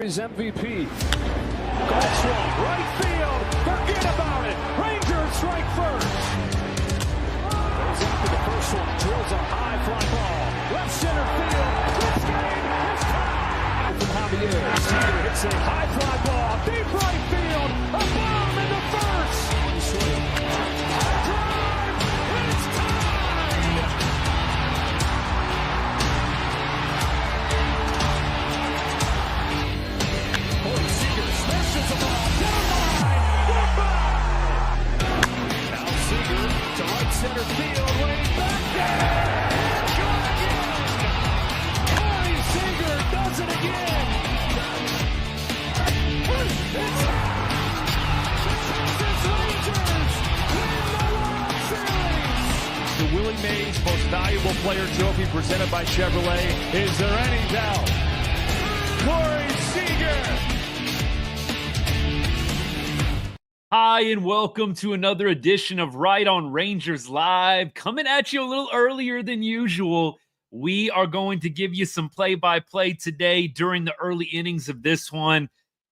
His MVP. Golf swung, right field. Forget about it. Rangers strike first. Goes after the first one. Drills a high fly ball. Left center field. This game is tied. From Javier. Seager hits a high fly ball. Deep right field. A bomb into first. Swing. High drive. It's tied. Corey Seager smashes the ball. Down line. Goodbye. Now Seager to right center field. Way back there. Gone again. Corey Seager does it again. It's Texas Rangers win the World Series. The Willie Mays Most Valuable Player Trophy presented by Chevrolet. Is there any doubt? Corey Seager. Hi, and welcome to another edition of Right on Rangers Live. Coming at you a little earlier than usual. We are going to give you some play-by-play today during the early innings of this one.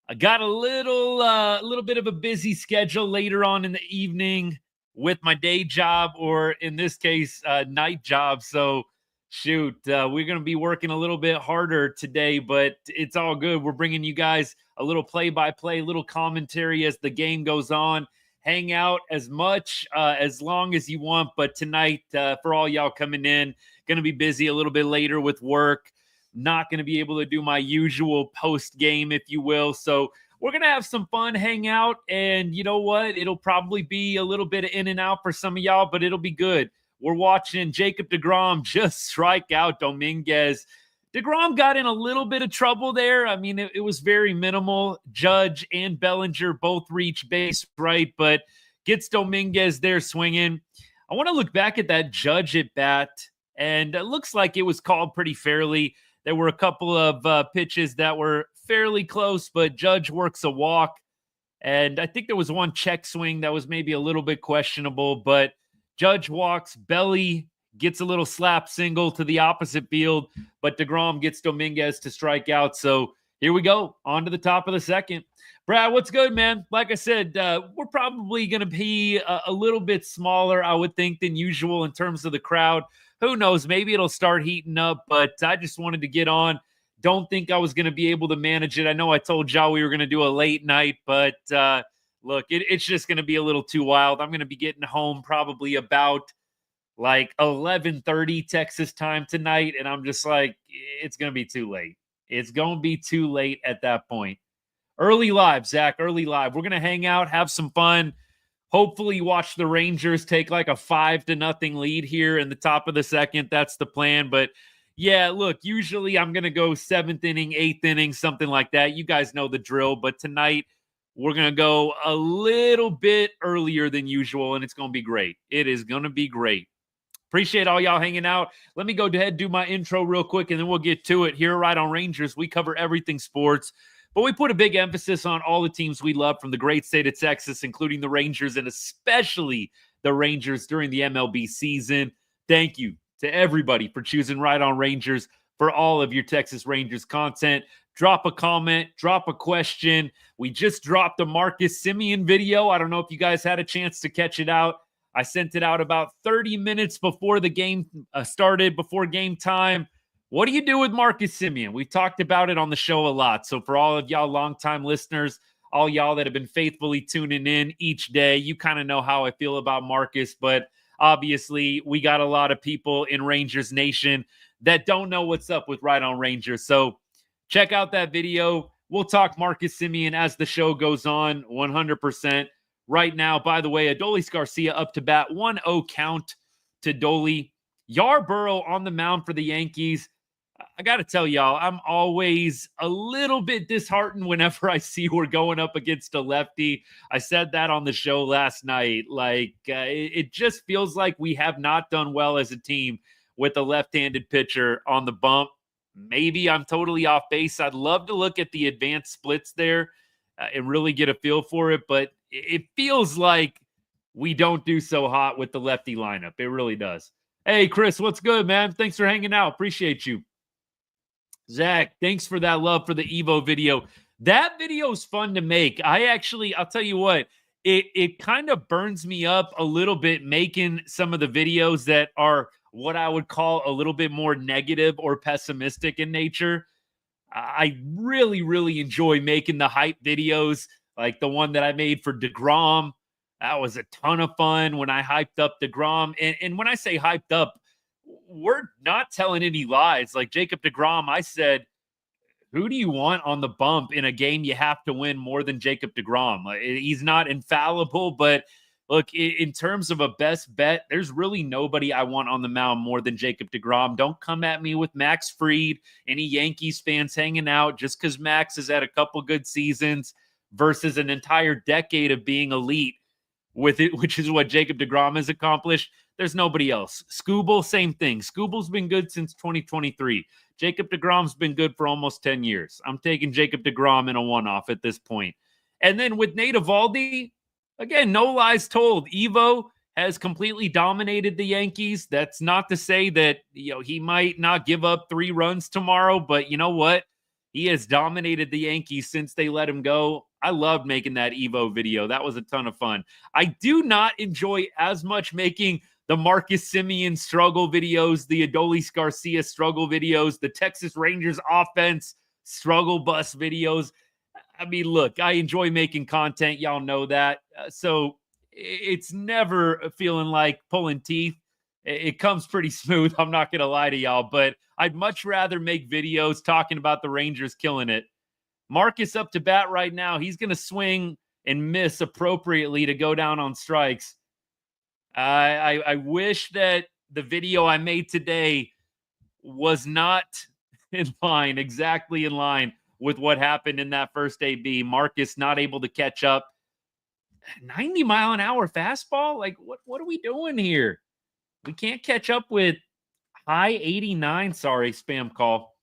I got a little bit of a busy schedule later on in the evening with my day job, or in this case, night job. So, shoot, we're going to be working a little bit harder today, but it's all good. We're bringing you guys a little play-by-play, little commentary as the game goes on. Hang out as much, as long as you want. But tonight, for all y'all coming in, going to be busy a little bit later with work. Not going to be able to do my usual post-game, if you will. So we're going to have some fun, hang out, and you know what? It'll probably be a little bit of in and out for some of y'all, but it'll be good. We're watching Jacob deGrom just strike out Dominguez. deGrom got in a little bit of trouble there. I mean, it was very minimal. Judge and Bellinger both reach base, right? But gets Dominguez there swinging. I want to look back at that Judge at bat, and it looks like it was called pretty fairly. There were a couple of pitches that were fairly close, but Judge works a walk. And I think there was one check swing that was maybe a little bit questionable, but Judge walks, Belly gets a little slap single to the opposite field, but deGrom gets Dominguez to strike out. So here we go, on to the top of the second. Brad, what's good, man? Like I said, we're probably going to be a little bit smaller, I would think, than usual in terms of the crowd. Who knows? Maybe it'll start heating up, but I just wanted to get on. Don't think I was going to be able to manage it. I know I told y'all we were going to do a late night, but look, it's just going to be a little too wild. I'm going to be getting home probably about like 11:30 Texas time tonight, and I'm just like, it's going to be too late. It's going to be too late at that point. Early live, Zach, early live. We're going to hang out, have some fun. Hopefully watch the Rangers take like a 5-0 lead here in the top of the second. That's the plan. But yeah, look, usually I'm going to go 7th inning, 8th inning, something like that. You guys know the drill. But tonight we're going to go a little bit earlier than usual, and it's going to be great. It is going to be great. Appreciate all y'all hanging out. Let me go ahead and do my intro real quick, and then we'll get to it. Here right on Rangers, we cover everything sports. But we put a big emphasis on all the teams we love from the great state of Texas, including the Rangers and especially the Rangers during the MLB season. Thank you to everybody for choosing Right on Rangers for all of your Texas Rangers content. Drop a comment, drop a question. We just dropped a Marcus Semien video. I don't know if you guys had a chance to catch it out. I sent it out about 30 minutes before the game started, before game time. What do you do with Marcus Semien? We've talked about it on the show a lot. So for all of y'all longtime listeners, all y'all that have been faithfully tuning in each day, you kind of know how I feel about Marcus. But obviously, we got a lot of people in Rangers Nation that don't know what's up with Right on Rangers. So check out that video. We'll talk Marcus Semien as the show goes on, 100%. Right now, by the way, Adolis Garcia up to bat, 1-0 count to Dolly. Yarborough on the mound for the Yankees. I got to tell y'all, I'm always a little bit disheartened whenever I see we're going up against a lefty. I said that on the show last night. Like, it just feels like we have not done well as a team with a left-handed pitcher on the bump. Maybe I'm totally off base. I'd love to look at the advanced splits there and really get a feel for it, but it feels like we don't do so hot with the lefty lineup. It really does. Hey, Chris, what's good, man? Thanks for hanging out. Appreciate you. Zach, thanks for that love for the Evo video. That video is fun to make. I'll tell you what, it kind of burns me up a little bit making some of the videos that are what I would call a little bit more negative or pessimistic in nature. I really, really enjoy making the hype videos, like the one that I made for deGrom. That was a ton of fun when I hyped up deGrom. And when I say hyped up, we're not telling any lies. Like Jacob deGrom, I said, who do you want on the bump in a game you have to win more than Jacob deGrom? He's not infallible, but look, in terms of a best bet, there's really nobody I want on the mound more than Jacob deGrom. Don't come at me with Max Fried, any Yankees fans hanging out just because Max has had a couple good seasons versus an entire decade of being elite with it, which is what Jacob deGrom has accomplished. There's nobody else. Skubal, same thing. Skubal's been good since 2023. Jacob deGrom's been good for almost 10 years. I'm taking Jacob deGrom in a one-off at this point. And then with Nate Eovaldi, again, no lies told. Evo has completely dominated the Yankees. That's not to say that, he might not give up 3 runs tomorrow, but you know what? He has dominated the Yankees since they let him go. I loved making that Evo video. That was a ton of fun. I do not enjoy as much making the Marcus Semien struggle videos, the Adolis Garcia struggle videos, the Texas Rangers offense struggle bus videos. I mean, look, I enjoy making content. Y'all know that. So it's never feeling like pulling teeth. It comes pretty smooth. I'm not going to lie to y'all, but I'd much rather make videos talking about the Rangers killing it. Marcus up to bat right now. He's going to swing and miss appropriately to go down on strikes. I wish that the video I made today was not exactly in line with what happened in that first AB. Marcus not able to catch up. 90-mile-an-hour fastball? Like, what are we doing here? We can't catch up with high 89. Sorry, spam call.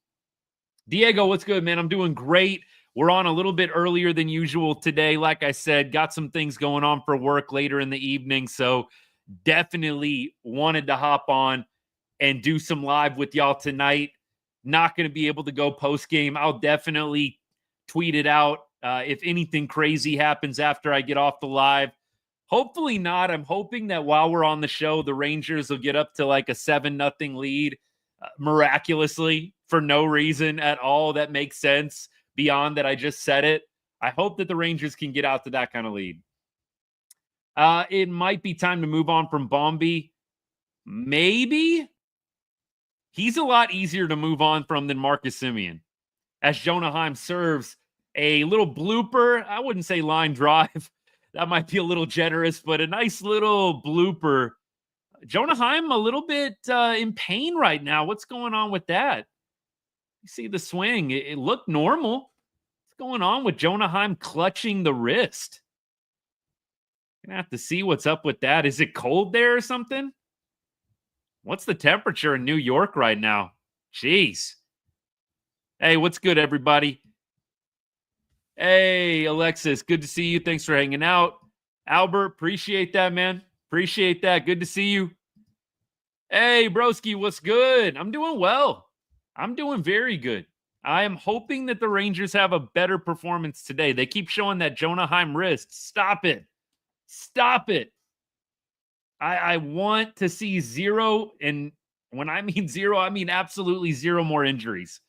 Diego, what's good, man? I'm doing great. We're on a little bit earlier than usual today. Like I said, got some things going on for work later in the evening, so definitely wanted to hop on and do some live with y'all tonight. Not going to be able to go post-game. I'll definitely tweet it out if anything crazy happens after I get off the live. Hopefully not. I'm hoping that while we're on the show, the Rangers will get up to like a 7-0 lead miraculously for no reason at all that makes sense beyond that I just said it. I hope that the Rangers can get out to that kind of lead. It might be time to move on from Bombi. Maybe. He's a lot easier to move on from than Marcus Semien. As Jonah Heim serves a little blooper. I wouldn't say line drive. That might be a little generous, but a nice little blooper. Jonah Heim a little bit in pain right now. What's going on with that? You see the swing. It looked normal. What's going on with Jonah Heim clutching the wrist? Gonna have to see what's up with that. Is it cold there or something? What's the temperature in New York right now? Jeez. Hey, what's good, everybody? Hey, Alexis, good to see you. Thanks for hanging out. Albert, appreciate that, man. Appreciate that. Good to see you. Hey, broski, what's good? I'm doing well. I'm doing very good. I am hoping that the Rangers have a better performance today. They keep showing that Jonah Heim wrist. Stop it. Stop it. I want to see 0, and when I mean 0, I mean absolutely 0 more injuries.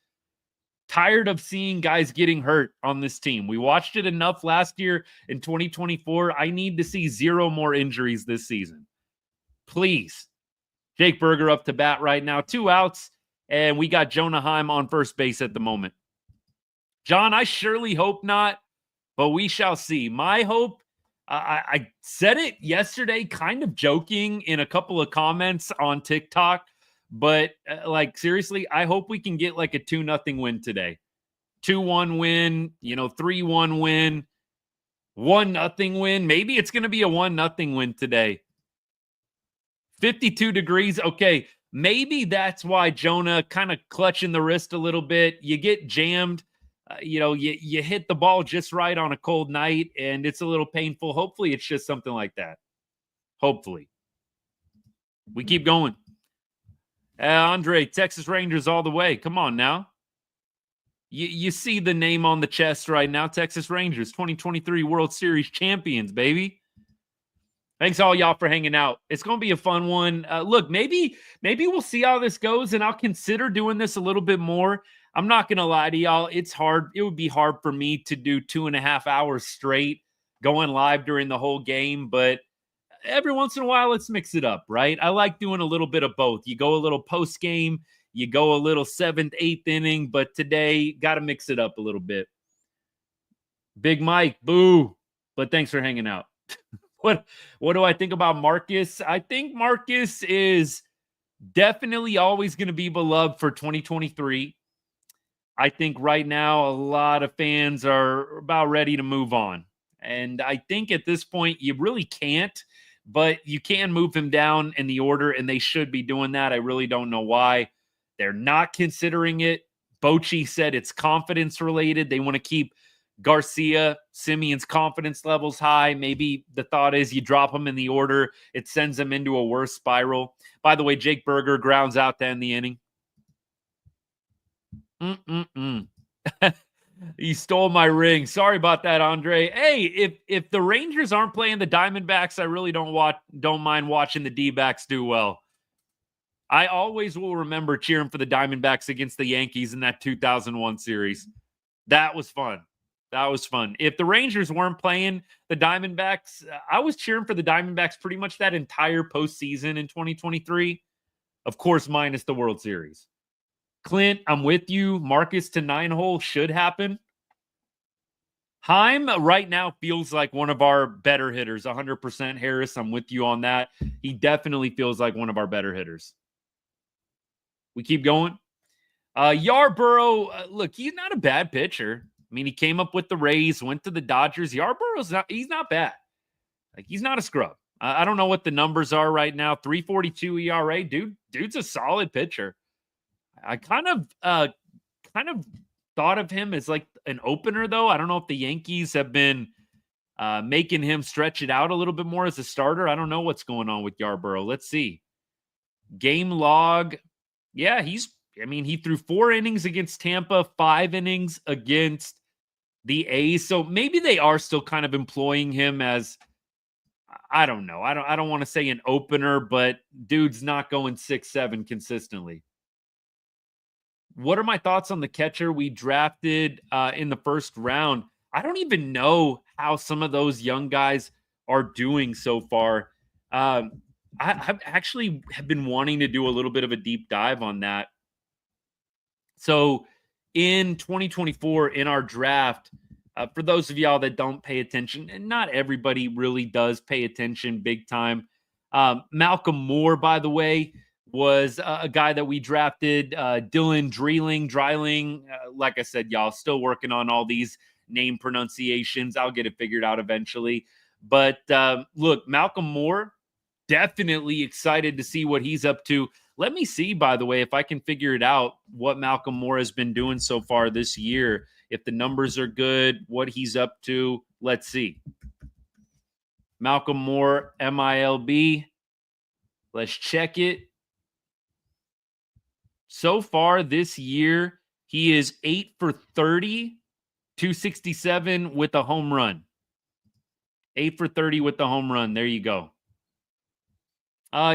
Tired of seeing guys getting hurt on this team. We watched it enough last year in 2024. I need to see 0 more injuries this season. Please. Jake Berger up to bat right now. 2 outs, and we got Jonah Heim on first base at the moment. John, I surely hope not, but we shall see. My hope, I said it yesterday, kind of joking in a couple of comments on TikTok, but like seriously, I hope we can get like a 2-0 win today. 2-1 win, 3-1 win, 1-0 win. Maybe it's going to be a 1-0 win today. 52 degrees. Okay, maybe that's why Jonah kind of clutching the wrist a little bit. You get jammed. You hit the ball just right on a cold night, and it's a little painful. Hopefully, it's just something like that. Hopefully. We keep going. Andre, Texas Rangers all the way. Come on now. You see the name on the chest right now, Texas Rangers, 2023 World Series champions, baby. Thanks all y'all for hanging out. It's going to be a fun one. Look, maybe we'll see how this goes, and I'll consider doing this a little bit more. I'm not going to lie to y'all. It's hard. It would be hard for me to do 2.5 hours straight going live during the whole game, but every once in a while, let's mix it up, right? I like doing a little bit of both. You go a little post game, you go a little 7th, 8th inning, but today, got to mix it up a little bit. Big Mike, boo. But thanks for hanging out. What do I think about Marcus? I think Marcus is definitely always going to be beloved for 2023. I think right now a lot of fans are about ready to move on. And I think at this point you really can't, but you can move him down in the order, and they should be doing that. I really don't know why they're not considering it. Bochy said it's confidence related. They want to keep Garcia, Semien's confidence levels high. Maybe the thought is you drop him in the order, it sends them into a worse spiral. By the way, Jake Berger grounds out to end the inning. He stole my ring. Sorry about that, Andre. Hey, if the Rangers aren't playing the Diamondbacks, I really don't mind watching the D-backs do well. I always will remember cheering for the Diamondbacks against the Yankees in that 2001 series. That was fun. That was fun. If the Rangers weren't playing the Diamondbacks, I was cheering for the Diamondbacks pretty much that entire postseason in 2023. Of course, minus the World Series. Clint, I'm with you. Marcus to 9-hole should happen. Heim right now feels like one of our better hitters. 100% Harris, I'm with you on that. He definitely feels like one of our better hitters. We keep going. Yarborough, look, he's not a bad pitcher. I mean, he came up with the Rays, went to the Dodgers. He's not bad. Like, he's not a scrub. I don't know what the numbers are right now. 3.42 ERA. Dude's a solid pitcher. I kind of thought of him as like an opener, though. I don't know if the Yankees have been making him stretch it out a little bit more as a starter. I don't know what's going on with Yarborough. Let's see. Game log. Yeah, he threw 4 innings against Tampa, 5 innings against the A's. So maybe they are still kind of employing him as, I don't know. I don't want to say an opener, but dude's not going 6-7 consistently. What are my thoughts on the catcher we drafted in the first round? I don't even know how some of those young guys are doing so far. I actually have been wanting to do a little bit of a deep dive on that. So in 2024, in our draft, for those of y'all that don't pay attention, and not everybody really does pay attention big time, Malcolm Moore, by the way, was a guy that we drafted. Dylan Dreiling. Like I said, y'all, still working on all these name pronunciations. I'll get it figured out eventually. But look, Malcolm Moore, definitely excited to see what he's up to. Let me see, by the way, if I can figure it out, what Malcolm Moore has been doing so far this year. If the numbers are good, what he's up to. Let's see. Malcolm Moore, MILB. Let's check it. So far this year, he is 8 for 30, 267 with a home run. 8 for 30 with the home run. There you go.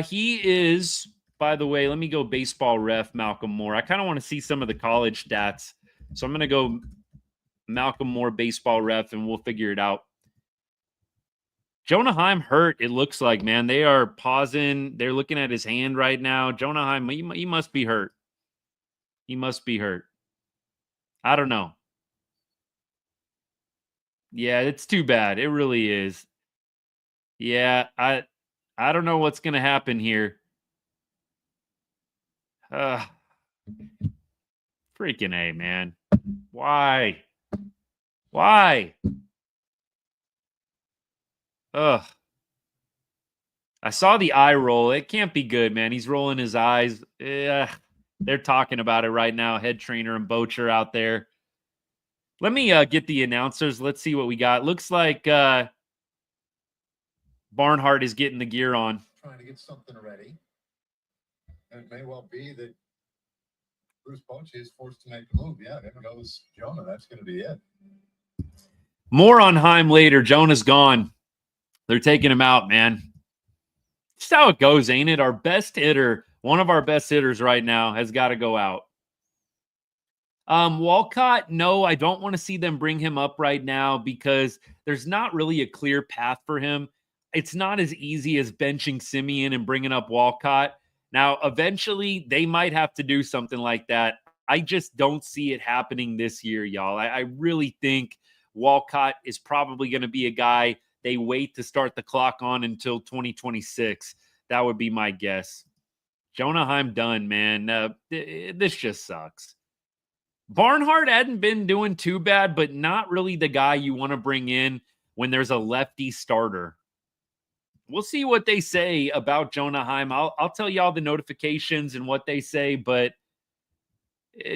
He is, by the way, let me go baseball ref Malcolm Moore. I kind of want to see some of the college stats. So I'm going to go Malcolm Moore baseball ref, and we'll figure it out. Jonah Heim hurt, it looks like, man. They are pausing. They're looking at his hand right now. Jonah Heim, he must be hurt. He must be hurt. I don't know. Yeah, it's too bad. It really is. Yeah, I don't know what's going to happen here. Freaking A, man. Why? Ugh. I saw the eye roll. It can't be good, man. He's rolling his eyes. They're talking about it right now. Head trainer and Bocher out there. Let me get the announcers. Let's see what we got. Looks like Barnhart is getting the gear on. Trying to get something ready. And it may well be that Bruce Bochy is forced to make the move. Yeah, there goes Jonah. That's going to be it. More on Heim later. Jonah's gone. They're taking him out, man. Just how it goes, ain't it? Our best hitter, one of our best hitters right now, has got to go out. Walcott, no, I don't want to see them bring him up right now because there's not really a clear path for him. It's not as easy as benching Semien and bringing up Walcott. Now, eventually, they might have to do something like that. I just don't see it happening this year, y'all. I really think Walcott is probably going to be a guy they wait to start the clock on until 2026. That would be my guess. Jonah Heim done, man. This just sucks. Barnhart hadn't been doing too bad, but not really the guy you want to bring in when there's a lefty starter. We'll see what they say about Jonah Heim. I'll tell y'all the notifications and what they say, but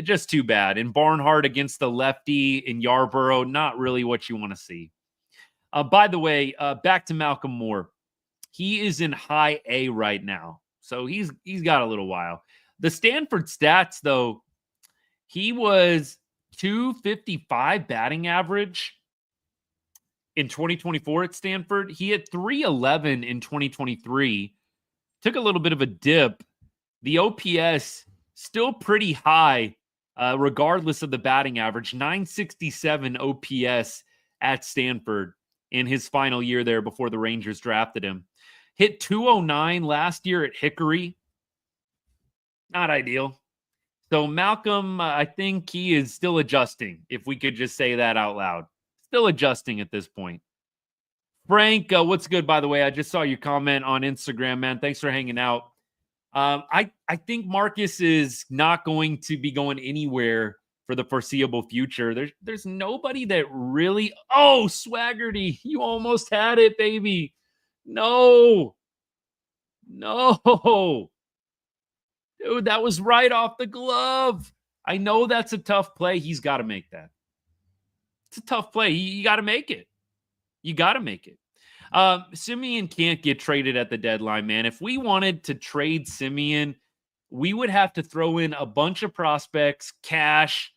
just too bad. And Barnhart against the lefty in Yarborough, not really what you want to see. By the way, back to Malcolm Moore. He is in high A right now, so he's got a little while. The Stanford stats, though, he was 255 batting average in 2024 at Stanford. He had 311 in 2023. Took a little bit of a dip. The OPS still pretty high, regardless of the batting average. 967 OPS at Stanford in his final year there before the Rangers drafted him. Hit 209 last year at Hickory. Not ideal. So Malcolm, I think he is still adjusting, if we could just say that out loud. Still adjusting at this point. Frank, what's good, by the way? I just saw your comment on Instagram, man. Thanks for hanging out. I think Marcus is not going to be going anywhere for the foreseeable future. There's nobody that really... Oh, Swaggerty, you almost had it, baby. No. Dude, that was right off the glove. I know that's a tough play. He's got to make that. It's a tough play. You got to make it. You got to make it. Semien can't get traded at the deadline, man. If we wanted to trade Semien, we would have to throw in a bunch of prospects, cash.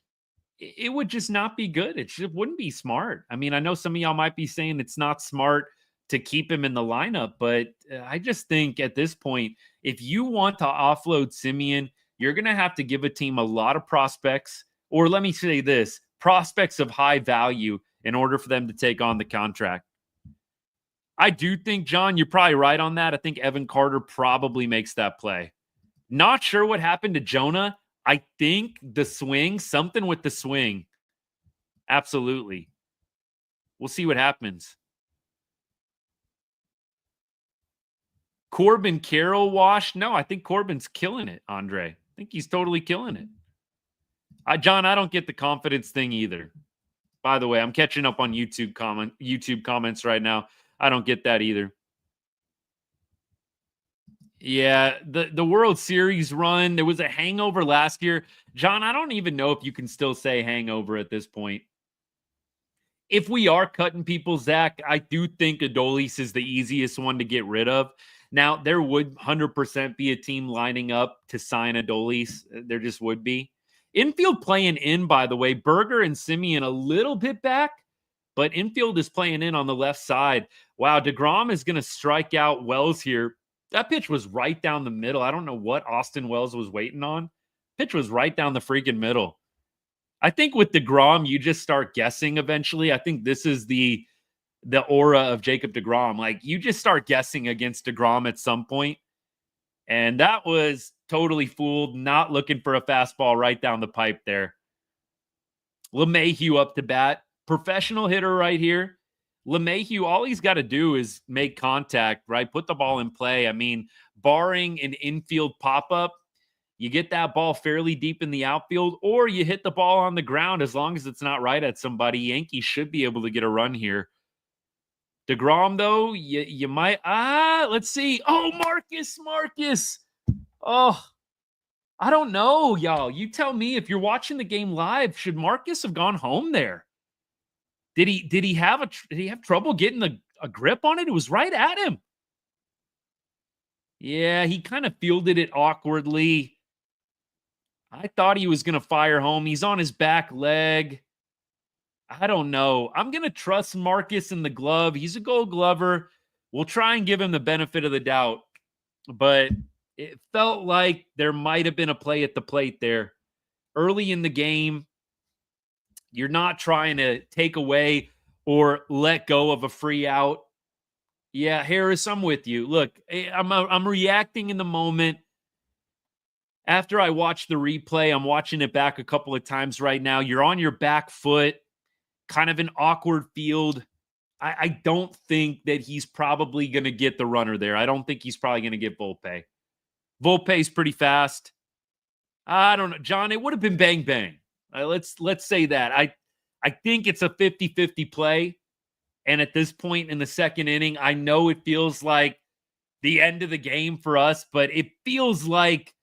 It would just not be good. It just wouldn't be smart. I mean, I know some of y'all might be saying it's not smart to keep him in the lineup, but I just think at this point, if you want to offload Semien, you're going to have to give a team a lot of prospects, or let me say this, prospects of high value in order for them to take on the contract. I do think, John, you're probably right on that. I think Evan Carter probably makes that play. Not sure what happened to Jonah. I think the swing, something with the swing. Absolutely. We'll see what happens. Corbin Carroll wash? No, I think Corbin's killing it, Andre. I think he's totally killing it. John, I don't get the confidence thing either. By the way, I'm catching up on YouTube comments right now. I don't get that either. Yeah, the World Series run, there was a hangover last year. John, I don't even know if you can still say hangover at this point. If we are cutting people, Zach, I do think Adolis is the easiest one to get rid of. Now, there would 100% be a team lining up to sign Adolis. There just would be. Infield playing in, by the way. Berger and Semien a little bit back, but infield is playing in on the left side. Wow, deGrom is going to strike out Wells here. That pitch was right down the middle. I don't know what Austin Wells was waiting on. Pitch was right down the freaking middle. I think with deGrom, you just start guessing eventually. I think this is the aura of Jacob deGrom. Like, you just start guessing against deGrom at some point. And that was totally fooled. Not looking for a fastball right down the pipe there. LeMahieu up to bat. Professional hitter right here. LeMahieu, all he's got to do is make contact, right? Put the ball in play. I mean, barring an infield pop-up, you get that ball fairly deep in the outfield, or you hit the ball on the ground. As long as it's not right at somebody, Yankees should be able to get a run here. deGrom, though, you might... let's see. Oh, Marcus. Oh, I don't know, y'all. You tell me, if you're watching the game live, should Marcus have gone home there? Did he have trouble getting a grip on it? It was right at him. Yeah, he kind of fielded it awkwardly. I thought he was going to fire home. He's on his back leg. I don't know. I'm going to trust Marcus in the glove. He's a Gold Glover. We'll try and give him the benefit of the doubt. But it felt like there might have been a play at the plate there. Early in the game, you're not trying to take away or let go of a free out. Yeah, Harris, I'm with you. Look, I'm reacting in the moment. After I watch the replay, I'm watching it back a couple of times right now. You're on your back foot, kind of an awkward field. I don't think that he's probably going to get the runner there. I don't think he's probably going to get Volpe. Volpe's pretty fast. I don't know, John, it would have been bang, bang. Let's say that. I think it's a 50-50 play. And at this point in the second inning, I know it feels like the end of the game for us, but it feels like,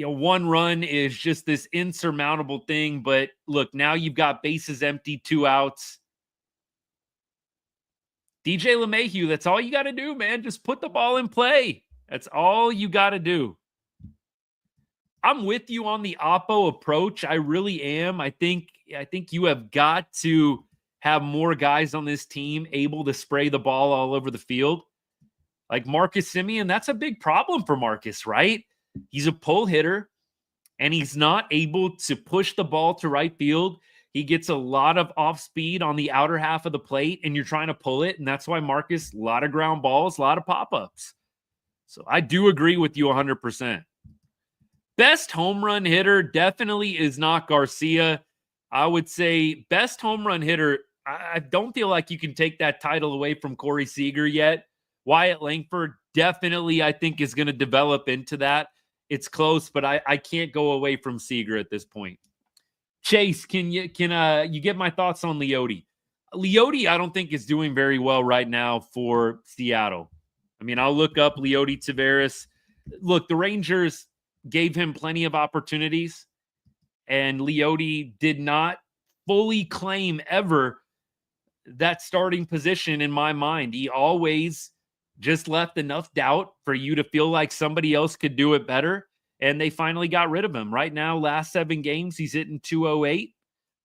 one run is just this insurmountable thing. But look, now you've got bases empty, 2 outs. DJ LeMahieu, that's all you got to do, man. Just put the ball in play. That's all you got to do. I'm with you on the Oppo approach. I really am. I think you have got to have more guys on this team able to spray the ball all over the field. Like Marcus Semien, that's a big problem for Marcus, right? He's a pull hitter, and he's not able to push the ball to right field. He gets a lot of off speed on the outer half of the plate, and you're trying to pull it, and that's why Marcus, a lot of ground balls, a lot of pop-ups. So I do agree with you 100%. Best home run hitter definitely is not Garcia. I would say best home run hitter, I don't feel like you can take that title away from Corey Seager yet. Wyatt Langford definitely, I think, is going to develop into that. It's close, but I can't go away from Seager at this point. Chase, can you get my thoughts on Leote? Leote, I don't think is doing very well right now for Seattle. I mean, I'll look up Leote Taveras. Look, the Rangers gave him plenty of opportunities, and Leote did not fully claim ever that starting position in my mind. He always just left enough doubt for you to feel like somebody else could do it better, and they finally got rid of him. Right now, last 7 games, he's hitting .208.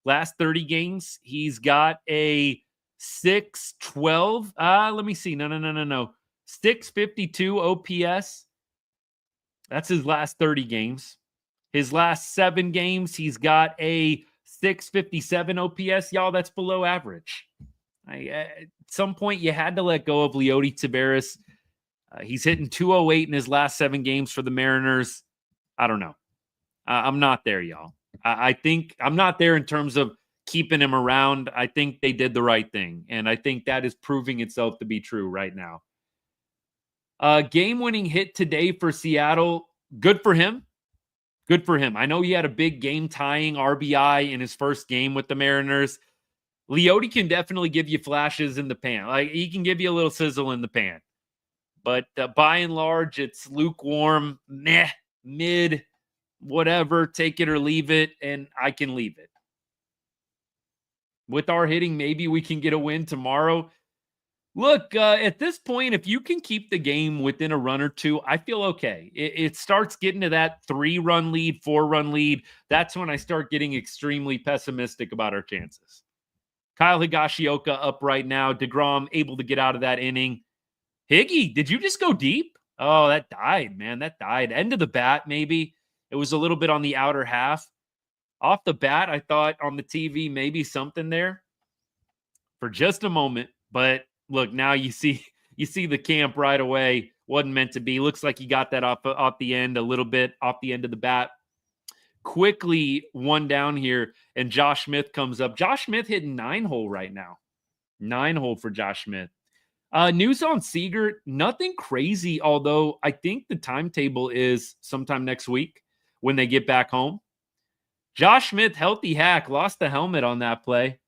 Last 30 games, he's got a 612. Let me see. No. 652 OPS. That's his last 30 games. His last 7 games, he's got a 657 OPS. Y'all, that's below average. At some point, you had to let go of Leote Taveras. He's hitting .208 in his last 7 games for the Mariners. I don't know. I'm not there, y'all. I think I'm not there in terms of keeping him around. I think they did the right thing, and I think that is proving itself to be true right now. Game-winning hit today for Seattle. Good for him. Good for him. I know he had a big game-tying RBI in his first game with the Mariners. Leote can definitely give you flashes in the pan. Like, he can give you a little sizzle in the pan. But by and large, it's lukewarm, meh, mid, whatever, take it or leave it, and I can leave it. With our hitting, maybe we can get a win tomorrow. Look, at this point, if you can keep the game within a run or two, I feel okay. It starts getting to that 3-run lead, 4-run lead. That's when I start getting extremely pessimistic about our chances. Kyle Higashioka up right now. deGrom able to get out of that inning. Higgy, did you just go deep? Oh, that died, man. That died. End of the bat, maybe. It was a little bit on the outer half. Off the bat, I thought on the TV, maybe something there for just a moment. But look, now you see the camp right away. Wasn't meant to be. Looks like he got that off the end, a little bit off the end of the bat. Quickly, one down here, and Josh Smith comes up. Josh Smith hitting 9-hole right now. 9-hole for Josh Smith. News on Seager, nothing crazy, although I think the timetable is sometime next week when they get back home. Josh Smith, healthy hack, lost the helmet on that play.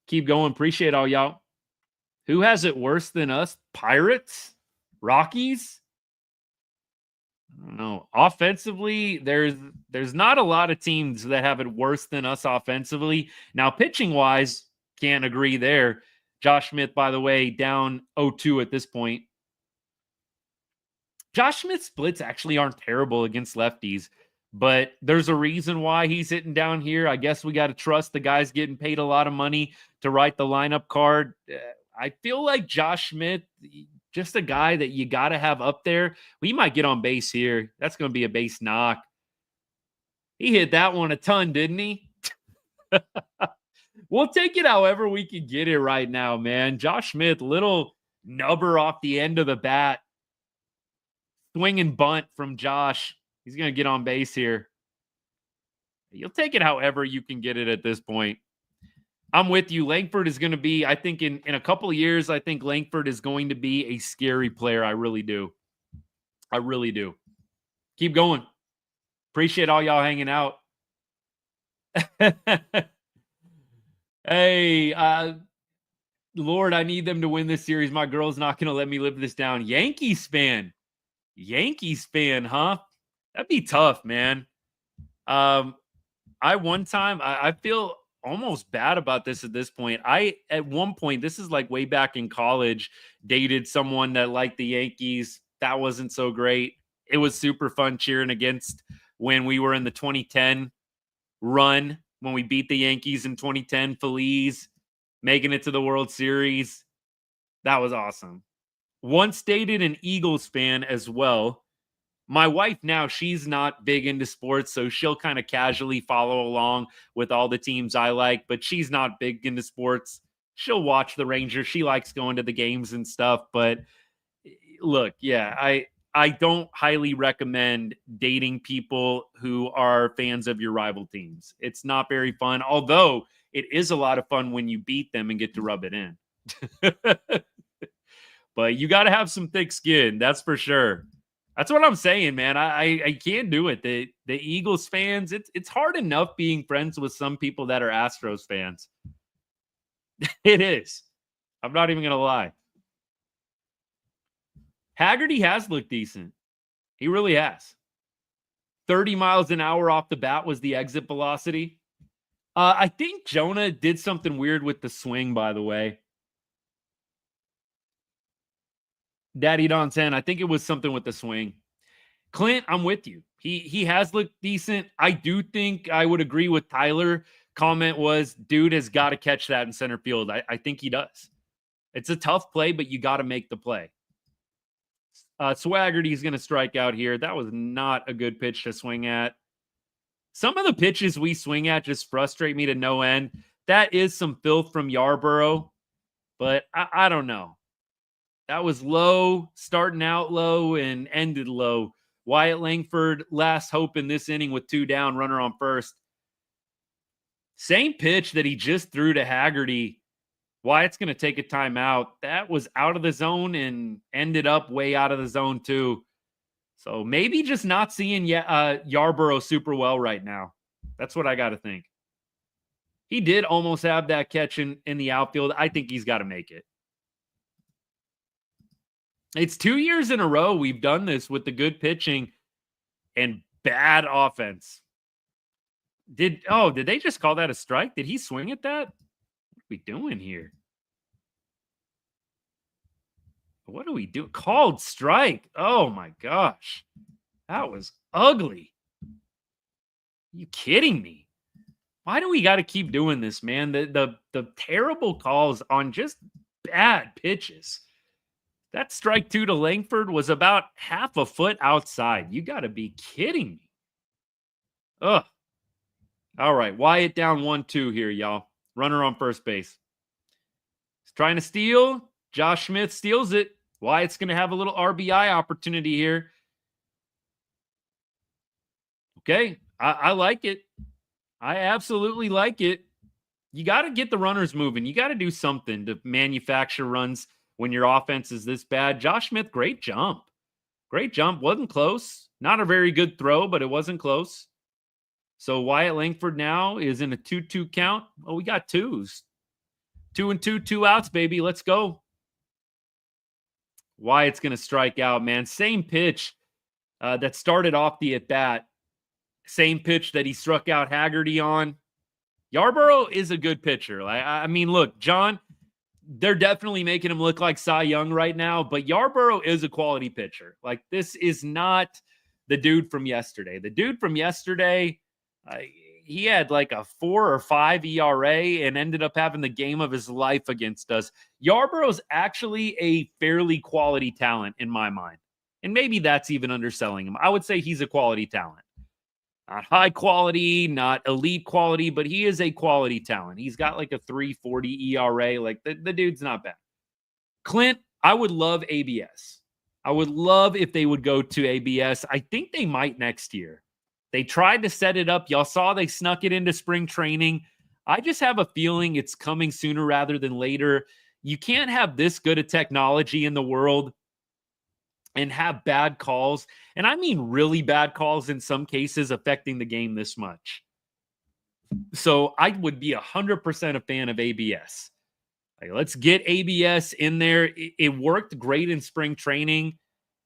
Keep going. Appreciate all y'all. Who has it worse than us? Pirates? Rockies? I don't know. Offensively, there's not a lot of teams that have it worse than us offensively. Now, pitching-wise, can't agree there. Josh Smith, by the way, down 0-2 at this point. Josh Smith's splits actually aren't terrible against lefties, but there's a reason why he's hitting down here. I guess we got to trust the guy's getting paid a lot of money to write the lineup card. I feel like Josh Smith, just a guy that you got to have up there. We might get on base here. That's going to be a base knock. He hit that one a ton, didn't he? We'll take it however we can get it right now, man. Josh Smith, little nubber off the end of the bat. Swinging bunt from Josh. He's going to get on base here. You'll take it however you can get it at this point. I'm with you. Langford is going to be, I think in a couple of years, I think Langford is going to be a scary player. I really do. I really do. Keep going. Appreciate all y'all hanging out. Hey, Lord, I need them to win this series. My girl's not going to let me live this down. Yankees fan, huh? That'd be tough, man. I feel almost bad about this at this point. At one point, this is like way back in college, dated someone that liked the Yankees. That wasn't so great. It was super fun cheering against when we were in the 2010 run, when we beat the Yankees in 2010, Feliz, making it to the World Series. That was awesome. Once dated an Eagles fan as well. My wife now, she's not big into sports, so she'll kind of casually follow along with all the teams I like, but she's not big into sports. She'll watch the Rangers. She likes going to the games and stuff, but look, yeah, I don't highly recommend dating people who are fans of your rival teams. It's not very fun, although it is a lot of fun when you beat them and get to rub it in. But you got to have some thick skin, that's for sure. That's what I'm saying, man. I can't do it. The Eagles fans, it's hard enough being friends with some people that are Astros fans. It is. I'm not even going to lie. Haggerty has looked decent. He really has. 30 miles an hour off the bat was the exit velocity. I think Jonah did something weird with the swing, by the way. Daddy Don 10, I think it was something with the swing. Clint, I'm with you. He has looked decent. I do think I would agree with Tyler. Comment was, dude has got to catch that in center field. I think he does. It's a tough play, but you got to make the play. Swaggerty's going to strike out here. That was not a good pitch to swing at. Some of the pitches we swing at just frustrate me to no end. That is some filth from Yarborough, but I don't know. That was low, starting out low and ended low. Wyatt Langford, last hope in this inning with 2 down, runner on first. Same pitch that he just threw to Haggerty. Wyatt's going to take a timeout. That was out of the zone and ended up way out of the zone too. So maybe just not seeing Yarborough super well right now. That's what I got to think. He did almost have that catch in the outfield. I think he's got to make it. It's 2 years in a row we've done this with the good pitching and bad offense. Did they just call that a strike? Did he swing at that? What are we doing here? What do we do? Called strike. Oh my gosh. That was ugly. Are you kidding me? Why do we got to keep doing this, man? The terrible calls on just bad pitches. That strike 2 to Langford was about half a foot outside. You got to be kidding me. Ugh. All right. Wyatt down 1-2 here, y'all. Runner on first base. He's trying to steal. Josh Smith steals it. Wyatt's going to have a little RBI opportunity here. Okay. I like it. I absolutely like it. You got to get the runners moving. You got to do something to manufacture runs when your offense is this bad. Josh Smith, great jump. Great jump. Wasn't close. Not a very good throw, but it wasn't close. So Wyatt Langford now is in a 2-2 count. Oh, we got twos. 2-2, 2 outs, baby. Let's go. Wyatt's going to strike out, man. Same pitch that started off the at-bat. Same pitch that he struck out Haggerty on. Yarborough is a good pitcher. I mean, look, John, they're definitely making him look like Cy Young right now, but Yarborough is a quality pitcher. Like, this is not the dude from yesterday. The dude from yesterday, he had like a 4 or 5 ERA and ended up having the game of his life against us. Yarborough's actually a fairly quality talent in my mind. And maybe that's even underselling him. I would say he's a quality talent. Not high quality, not elite quality, but he is a quality talent. He's got like a 3.40 ERA. Like, the dude's not bad. Clint, I would love ABS. I would love if they would go to ABS. I think they might next year. They tried to set it up. Y'all saw they snuck it into spring training. I just have a feeling it's coming sooner rather than later. You can't have this good a technology in the world and have bad calls, and I mean really bad calls in some cases, affecting the game this much. So I would be 100% a fan of ABS. Like, let's get ABS in there. It worked great in spring training.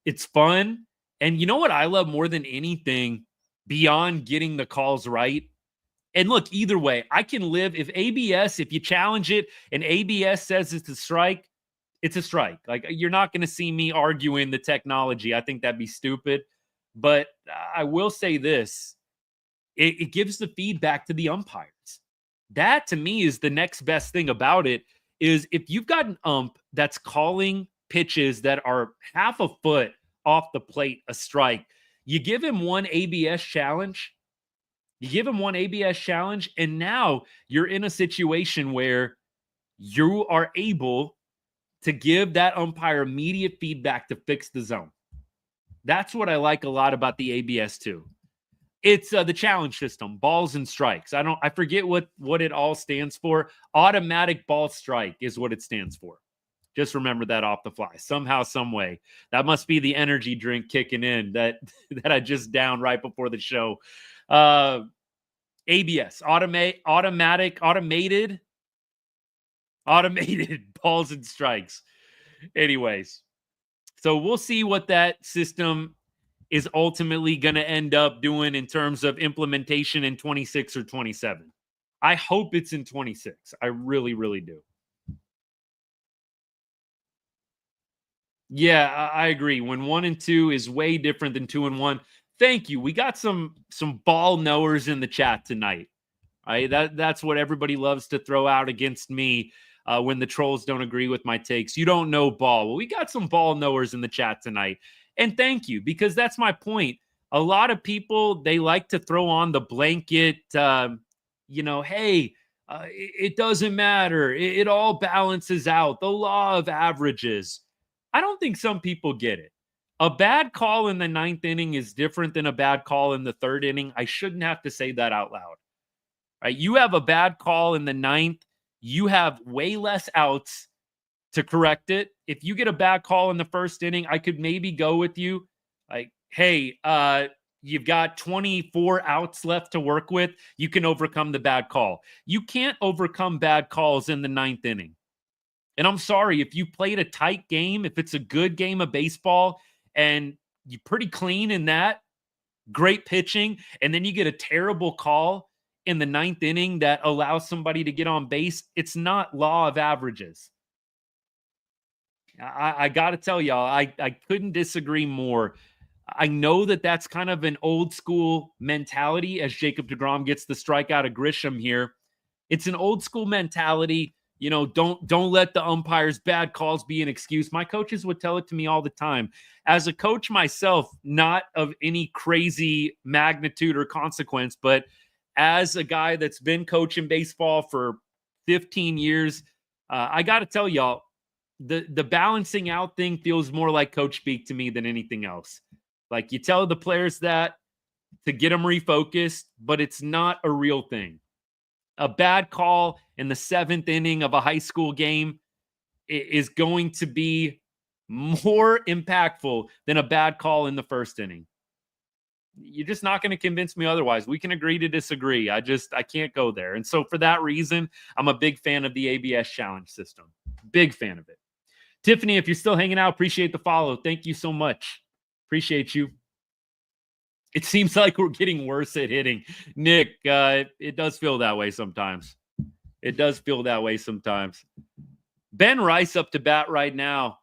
It's fun. And you know what I love more than anything beyond getting the calls right? And look, either way, I can live if ABS, if you challenge it and ABS says it's a strike, it's a strike. Like, you're not going to see me arguing the technology. I think that'd be stupid. But I will say this. It gives the feedback to the umpires. That, to me, is the next best thing about it, is if you've got an ump that's calling pitches that are half a foot off the plate a strike, you give him one ABS challenge. And now you're in a situation where you are able to give that umpire immediate feedback to fix the zone. That's what I like a lot about the ABS too. It's the challenge system, balls and strikes. I forget what it all stands for. Automatic ball strike is what it stands for. Just remember that off the fly. Somehow, some way. That must be the energy drink kicking in that I just downed right before the show. ABS, automated balls and strikes. Anyways, so we'll see what that system is ultimately going to end up doing in terms of implementation in 26 or 27. I hope it's in 26. I really, really do. Yeah, I agree. When 1 and 2 is way different than 2 and 1. Thank you. We got some ball knowers in the chat tonight. Right? That's what everybody loves to throw out against me when the trolls don't agree with my takes. You don't know ball. Well, we got some ball knowers in the chat tonight. And thank you, because that's my point. A lot of people, they like to throw on the blanket, hey, it doesn't matter. It all balances out. The law of averages. I don't think some people get it. A bad call in the 9th inning is different than a bad call in the 3rd inning. I shouldn't have to say that out loud. Right? You have a bad call in the 9th. You have way less outs to correct it. If you get a bad call in the 1st inning, I could maybe go with you. Like, hey, you've got 24 outs left to work with. You can overcome the bad call. You can't overcome bad calls in the 9th inning. And I'm sorry, if you played a tight game, if it's a good game of baseball and you're pretty clean in that, great pitching, and then you get a terrible call in the 9th inning that allows somebody to get on base, it's not law of averages. I got to tell y'all, I couldn't disagree more. I know that that's kind of an old school mentality as Jacob deGrom gets the strikeout of Grisham here. It's an old school mentality. You know, don't let the umpires' bad calls be an excuse. My coaches would tell it to me all the time. As a coach myself, not of any crazy magnitude or consequence, but as a guy that's been coaching baseball for 15 years, I got to tell y'all, the balancing out thing feels more like coach speak to me than anything else. Like, you tell the players that to get them refocused, but it's not a real thing. A bad call in the 7th inning of a high school game is going to be more impactful than a bad call in the 1st inning. You're just not going to convince me otherwise. We can agree to disagree. I can't go there. And so for that reason, I'm a big fan of the ABS challenge system. Big fan of it. Tiffany, if you're still hanging out, appreciate the follow. Thank you so much. Appreciate you. It seems like we're getting worse at hitting. Nick, it does feel that way sometimes. Ben Rice up to bat right now.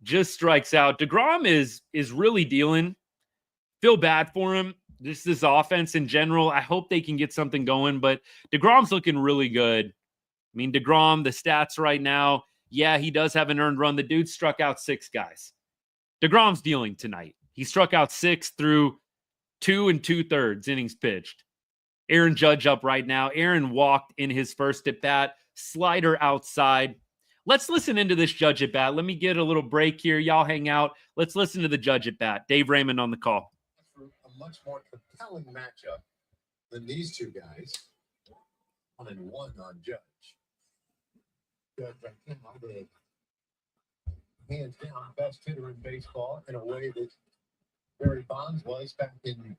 Just strikes out. deGrom is really dealing. Feel bad for him. This offense in general. I hope they can get something going, but deGrom's looking really good. I mean, deGrom, the stats right now, yeah, he does have an earned run. The dude struck out 6 guys. deGrom's dealing tonight. He struck out 6 through 2 2/3 innings pitched. Aaron Judge up right now. Aaron walked in his first at bat. Slider outside. Let's listen into this Judge at bat. Let me get a little break here. Y'all hang out. Let's listen to the Judge at bat. Dave Raymond on the call. For a much more compelling matchup than these two guys. 1-1 on Judge. Judge, hands down, best hitter in baseball in a way that Barry Bonds was back in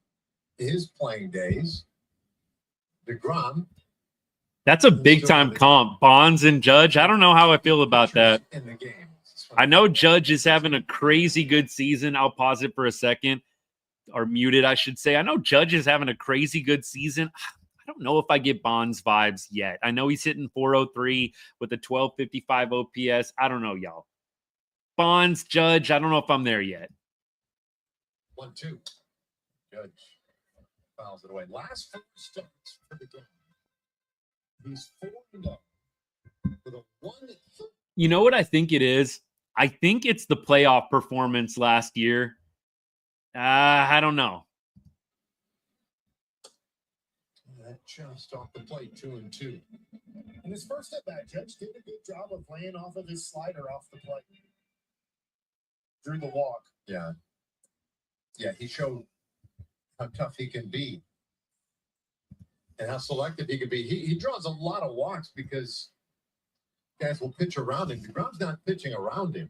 his playing days. deGrom. That's a big-time comp. Bonds and Judge. I don't know how I feel about that. In the game. I know Judge is having a crazy good season. I'll pause it for a second. Or mute it, I should say. I know Judge is having a crazy good season. I don't know if I get Bonds vibes yet. I know he's hitting 403 with a 1255 OPS. I don't know, y'all. Bonds, Judge, I don't know if I'm there yet. 1-2. Judge fouls it away. Last 4 starts for the game. He's 4-0 with a 1. You know what I think it is? I think it's the playoff performance last year. I don't know. That just off the plate, 2-2. In his first at bat, Judge did a good job of laying off of his slider off the plate. Drew the walk. Yeah. Yeah, he showed how tough he can be and how selective he can be. He draws a lot of walks because guys will pitch around him. deGrom's not pitching around him.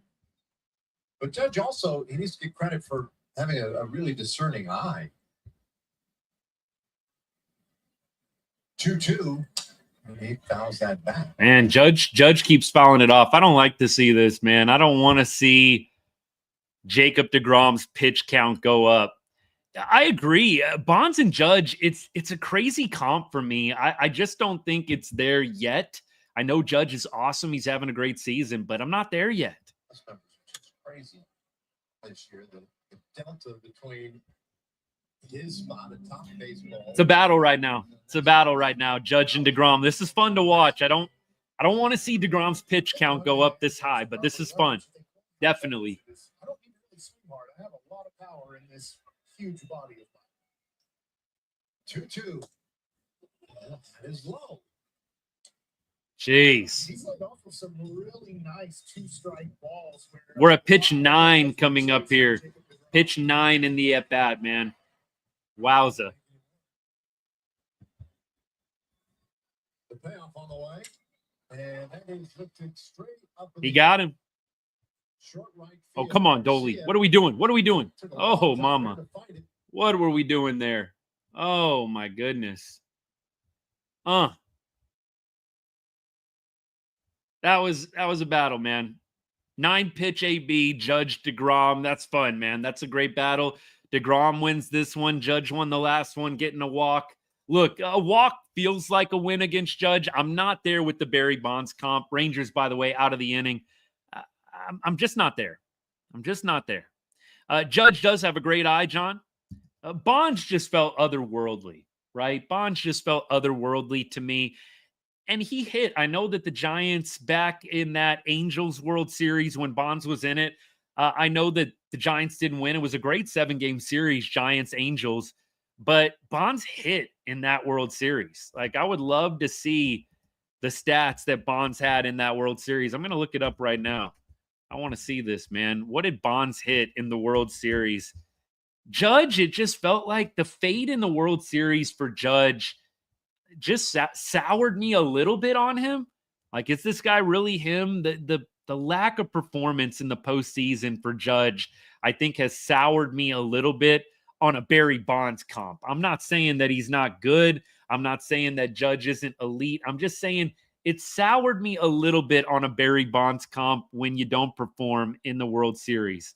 But Judge also, he needs to get credit for having a really discerning eye. 2-2. He fouls that back. Man, Judge keeps fouling it off. I don't like to see this, man. I don't want to see Jacob deGrom's pitch count go up. I agree. Bonds and Judge, it's a crazy comp for me. I just don't think it's there yet. I know Judge is awesome. He's having a great season, but I'm not there yet. That's crazy this year. The delta between his spot atop baseball. It's a battle right now. Judge and deGrom. This is fun to watch. I don't want to see deGrom's pitch count go up this high, but this is fun. Definitely. I don't need to really swing hard. I have a lot of power in this huge body of mine. 2-2. That is low. Jeez. He's laid off with some really nice 2-strike balls. We're at pitch 9 coming up here. Pitch 9 in the at-bat, man. Wowza. The payoff on the way. And that is lifted straight up. He got him. Short right Oh, field. come on, Dolly. What are we doing? Oh, mama. What were we doing there? Oh, my goodness. That was a battle, man. 9-pitch AB, Judge deGrom. That's fun, man. That's a great battle. deGrom wins this one. Judge won the last one, getting a walk. Look, a walk feels like a win against Judge. I'm not there with the Barry Bonds comp. Rangers, by the way, out of the inning. I'm just not there. Judge does have a great eye, John. Bonds just felt otherworldly, right? Bonds just felt otherworldly to me. And he hit. I know that the Giants back in that Angels World Series when Bonds was in it, I know that the Giants didn't win. It was a great 7-game series, Giants-Angels. But Bonds hit in that World Series. Like, I would love to see the stats that Bonds had in that World Series. I'm going to look it up right now. I want to see this, man. What did Bonds hit in the World Series? Judge, it just felt like the fade in the World Series for Judge just soured me a little bit on him. Like, is this guy really him? The lack of performance in the postseason for Judge, I think, has soured me a little bit on a Barry Bonds comp. I'm not saying that he's not good. I'm not saying that Judge isn't elite. I'm just saying it soured me a little bit on a Barry Bonds comp when you don't perform in the World Series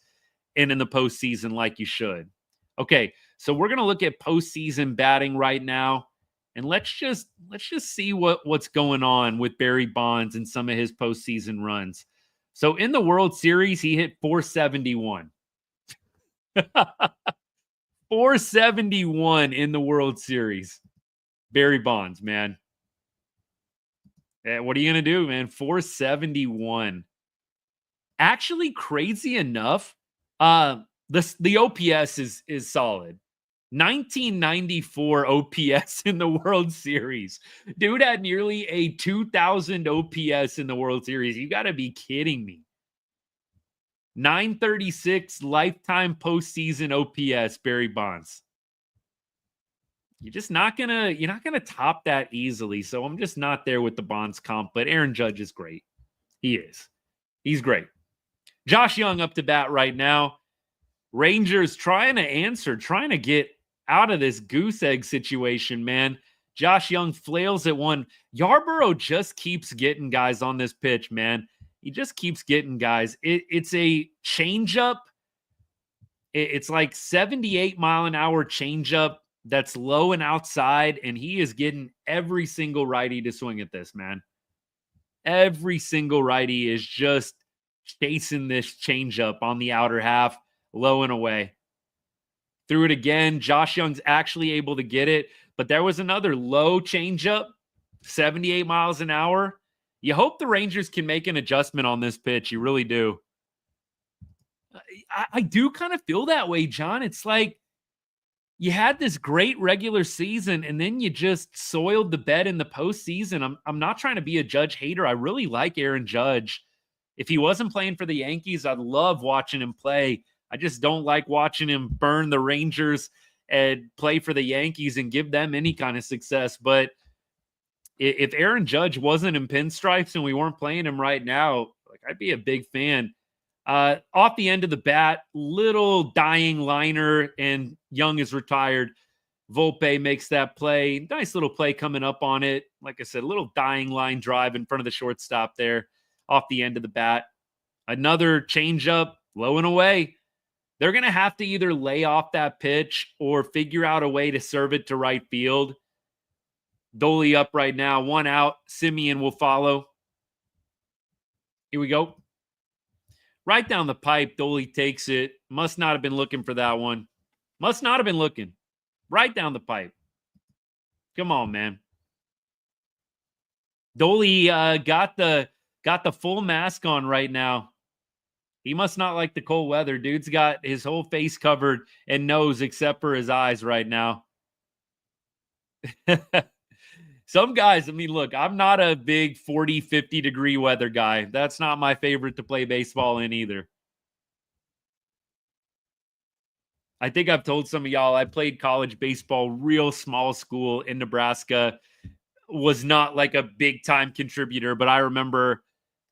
and in the postseason like you should. Okay, so we're going to look at postseason batting right now. And let's just see what's going on with Barry Bonds and some of his postseason runs. So in the World Series, he hit 471. 471 in the World Series. Barry Bonds, man. What are you going to do, man? 471. Actually, crazy enough, the OPS is solid. 1994 OPS in the World Series. Dude had nearly a 2,000 OPS in the World Series. You got to be kidding me. 936 lifetime postseason OPS, Barry Bonds. You're not gonna top that easily. So I'm just not there with the Bonds comp, but Aaron Judge is great. He is. He's great. Josh Young up to bat right now. Rangers trying to get out of this goose egg situation, man. Josh Young flails at one. Yarborough just keeps getting guys on this pitch, man. He just keeps getting guys. It's a changeup. It's like 78 mile an hour changeup that's low and outside, and he is getting every single righty to swing at this, man. Every single righty is just chasing this changeup on the outer half, low and away. Threw it again. Josh Young's actually able to get it, but there was another low changeup, 78 miles an hour. You hope the Rangers can make an adjustment on this pitch. You really do. I do kind of feel that way, John. It's like you had this great regular season, and then you just soiled the bed in the postseason. I'm not trying to be a Judge hater. I really like Aaron Judge. If he wasn't playing for the Yankees, I'd love watching him play. I just don't like watching him burn the Rangers and play for the Yankees and give them any kind of success. But if Aaron Judge wasn't in pinstripes and we weren't playing him right now, like, I'd be a big fan. Off the end of the bat, little dying liner, and Young is retired. Volpe makes that play. Nice little play coming up on it. Like I said, a little dying line drive in front of the shortstop there off the end of the bat. Another changeup, low and away. They're going to have to either lay off that pitch or figure out a way to serve it to right field. Dolly up right now, one out. Semien will follow. Here we go. Right down the pipe, Dolly takes it. Must not have been looking for that one. Must not have been looking. Right down the pipe. Come on, man. Dolly got the full mask on right now. He must not like the cold weather. Dude's got his whole face covered and nose except for his eyes right now. Some guys, I mean, look, I'm not a big 40, 50 degree weather guy. That's not my favorite to play baseball in either. I think I've told some of y'all I played college baseball, real small school in Nebraska. Was not like a big time contributor, but I remember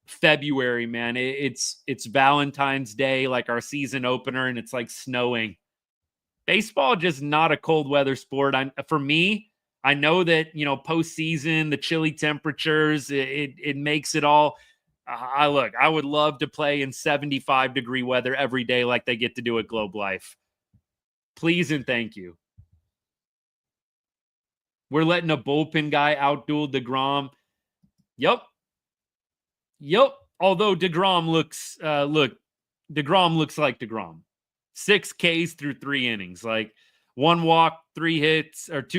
February, man. It's Valentine's Day, like our season opener, and it's like snowing. Baseball just not a cold weather sport. For me, I know that, postseason, the chilly temperatures, it makes it all. I would love to play in 75 degree weather every day like they get to do at Globe Life. Please and thank you. We're letting a bullpen guy outduel deGrom. Yep. Although deGrom looks like deGrom. 6 Ks through 3 innings. Like, 1 walk, 2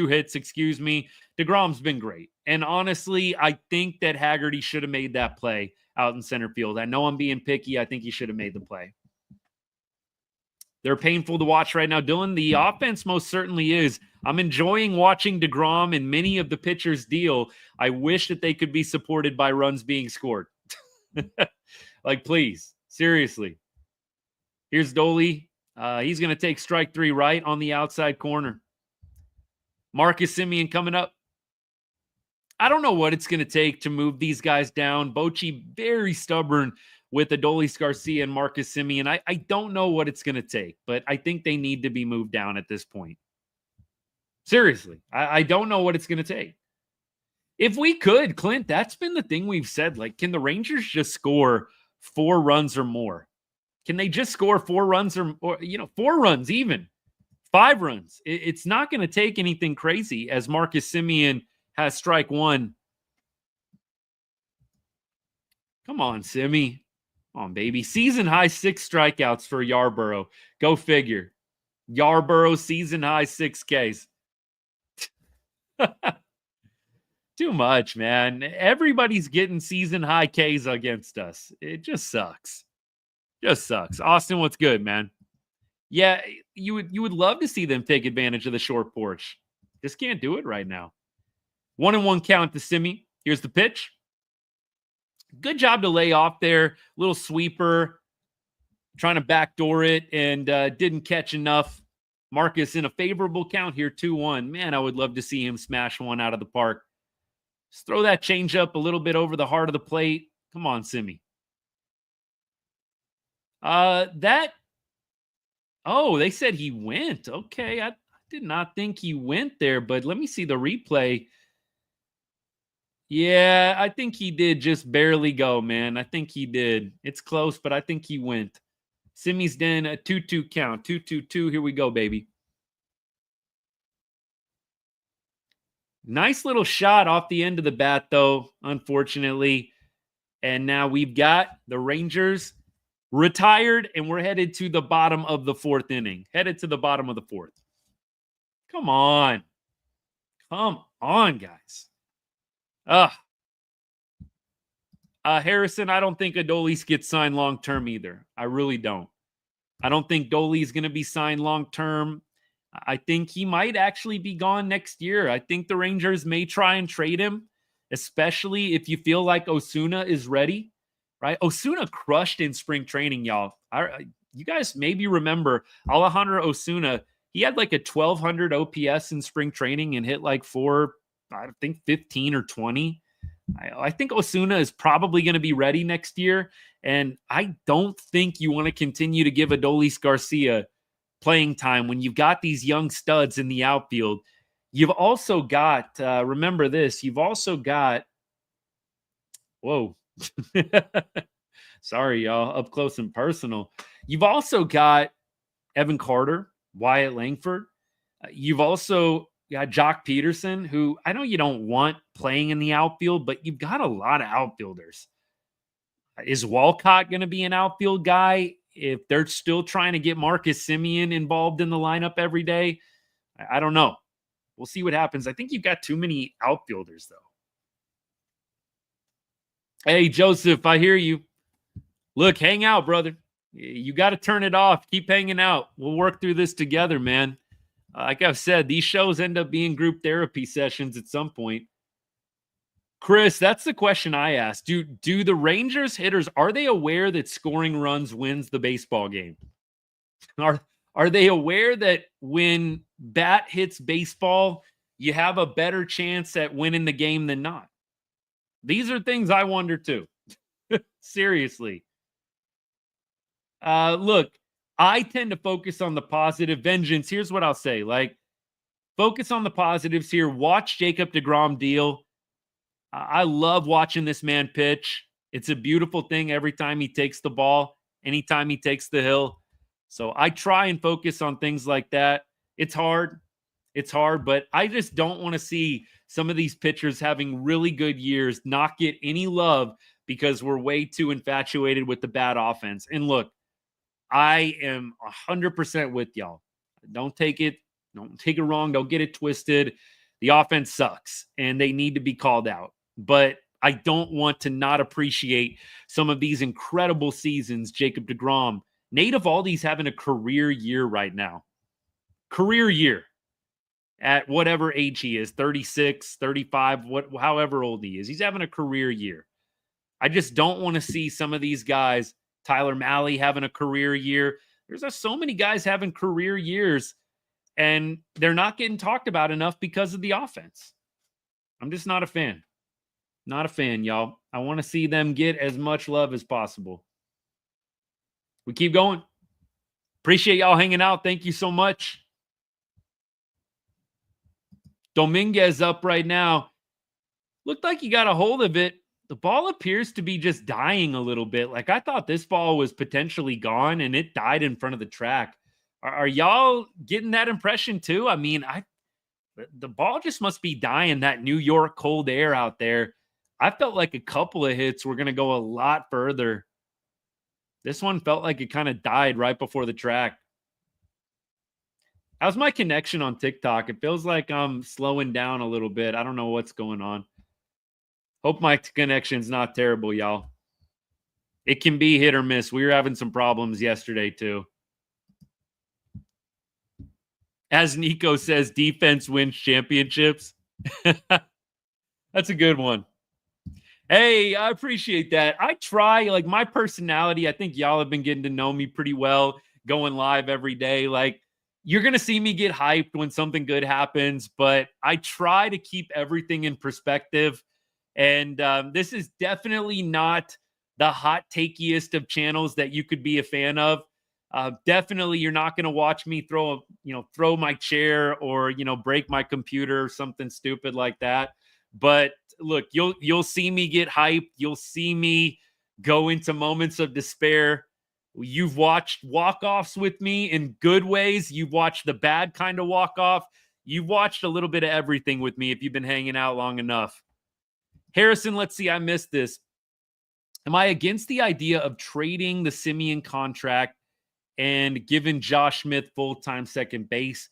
hits, excuse me. deGrom's been great. And honestly, I think that Haggerty should have made that play out in center field. I know I'm being picky. I think he should have made the play. They're painful to watch right now, Dylan. The offense most certainly is. I'm enjoying watching deGrom and many of the pitchers deal. I wish that they could be supported by runs being scored. Like, please. Seriously. Here's Dolly. He's going to take strike 3 right on the outside corner. Marcus Semien coming up. I don't know what it's going to take to move these guys down. Bochy very stubborn with Adolis Garcia and Marcus Semien. I don't know what it's going to take, but I think they need to be moved down at this point. Seriously, I don't know what it's going to take. If we could, Clint, that's been the thing we've said. Like, can the Rangers just score 4 runs or more? Can they just score 4 runs or 4 runs even? 5 runs. It's not going to take anything crazy as Marcus Semien has strike 1. Come on, Semie. Come on, baby. Season high 6 strikeouts for Yarborough. Go figure. Yarborough season high 6 Ks. Too much, man. Everybody's getting season high Ks against us. It just sucks. Just sucks. Austin, what's good, man? Yeah, you would love to see them take advantage of the short porch. Just can't do it right now. 1-1 count to Semie. Here's the pitch. Good job to lay off there. Little sweeper. Trying to backdoor it and didn't catch enough. Marcus in a favorable count here, 2-1. Man, I would love to see him smash one out of the park. Just throw that changeup a little bit over the heart of the plate. Come on, Semie. Oh, they said he went. Okay, I did not think he went there, but let me see the replay. Yeah, I think he did just barely go, man. I think he did. It's close, but I think he went. Semi's den, a 2-2 count. 2-2-2. Here we go, baby. Nice little shot off the end of the bat, though, unfortunately. And now we've got the Rangers retired, and we're headed to the bottom of the 4th inning. Headed to the bottom of the 4th. Come on. Come on, guys. Harrison, I don't think Adolis gets signed long-term either. I really don't. I don't think Doley's going to be signed long-term. I think he might actually be gone next year. I think the Rangers may try and trade him, especially if you feel like Osuna is ready, right? Osuna crushed in spring training, y'all. You guys maybe remember Alejandro Osuna. He had like a 1,200 OPS in spring training and hit like 15 or 20. I think Osuna is probably going to be ready next year, and I don't think you want to continue to give Adolis Garcia playing time when you've got these young studs in the outfield. You've also got, remember this, you've also got, whoa, sorry, y'all, up close and personal. You've also got Evan Carter, Wyatt Langford. You've also got Jock Peterson, who I know you don't want playing in the outfield, but you've got a lot of outfielders. Is Walcott going to be an outfield guy if they're still trying to get Marcus Semien involved in the lineup every day? I don't know. We'll see what happens. I think you've got too many outfielders, though. Hey, Joseph, I hear you. Look, hang out, brother. You got to turn it off. Keep hanging out. We'll work through this together, man. Like I've said, these shows end up being group therapy sessions at some point. Chris, that's the question I asked. Do the Rangers hitters, are they aware that scoring runs wins the baseball game? Are they aware that when bat hits baseball, you have a better chance at winning the game than not? These are things I wonder too. Seriously. Look, I tend to focus on the positive. Vengeance, here's what I'll say. Like, focus on the positives here. Watch Jacob deGrom deal. I love watching this man pitch. It's a beautiful thing every time he takes the ball, anytime he takes the hill. So I try and focus on things like that. It's hard. It's hard, but I just don't want to see some of these pitchers having really good years not get any love because we're way too infatuated with the bad offense. And look, I am 100% with y'all. Don't take it wrong. Don't get it twisted. The offense sucks and they need to be called out. But I don't want to not appreciate some of these incredible seasons. Jacob deGrom, Nate Eovaldi's having a career year right now. Career year at whatever age he is, 36, 35, however old he is. He's having a career year. I just don't want to see some of these guys, Tyler Mahle having a career year. There's so many guys having career years, and they're not getting talked about enough because of the offense. I'm just not a fan. Not a fan, y'all. I want to see them get as much love as possible. We keep going. Appreciate y'all hanging out. Thank you so much. Dominguez up right now. Looked like he got a hold of it. The ball appears to be just dying a little bit. Like I thought this ball was potentially gone and it died in front of the track. Are y'all getting that impression too? I mean, the ball just must be dying, that New York cold air out there. I felt like a couple of hits were going to go a lot further. This one felt like it kind of died right before the track. How's my connection on TikTok? It feels like I'm slowing down a little bit. I don't know what's going on. Hope my connection's not terrible, y'all. It can be hit or miss. We were having some problems yesterday, too. As Nico says, defense wins championships. That's a good one. Hey, I appreciate that. I try, like, my personality, I think y'all have been getting to know me pretty well, going live every day. Like, you're going to see me get hyped when something good happens, but I try to keep everything in perspective. And this is definitely not the hot takeiest of channels that you could be a fan of. Definitely, you're not going to watch me throw my chair or, break my computer or something stupid like that. But look, you'll see me get hyped. You'll see me go into moments of despair. You've watched walk-offs with me in good ways. You've watched the bad kind of walk-off. You've watched a little bit of everything with me if you've been hanging out long enough. Harrison, let's see. I missed this. Am I against the idea of trading the Semien contract and giving Josh Smith full-time second base?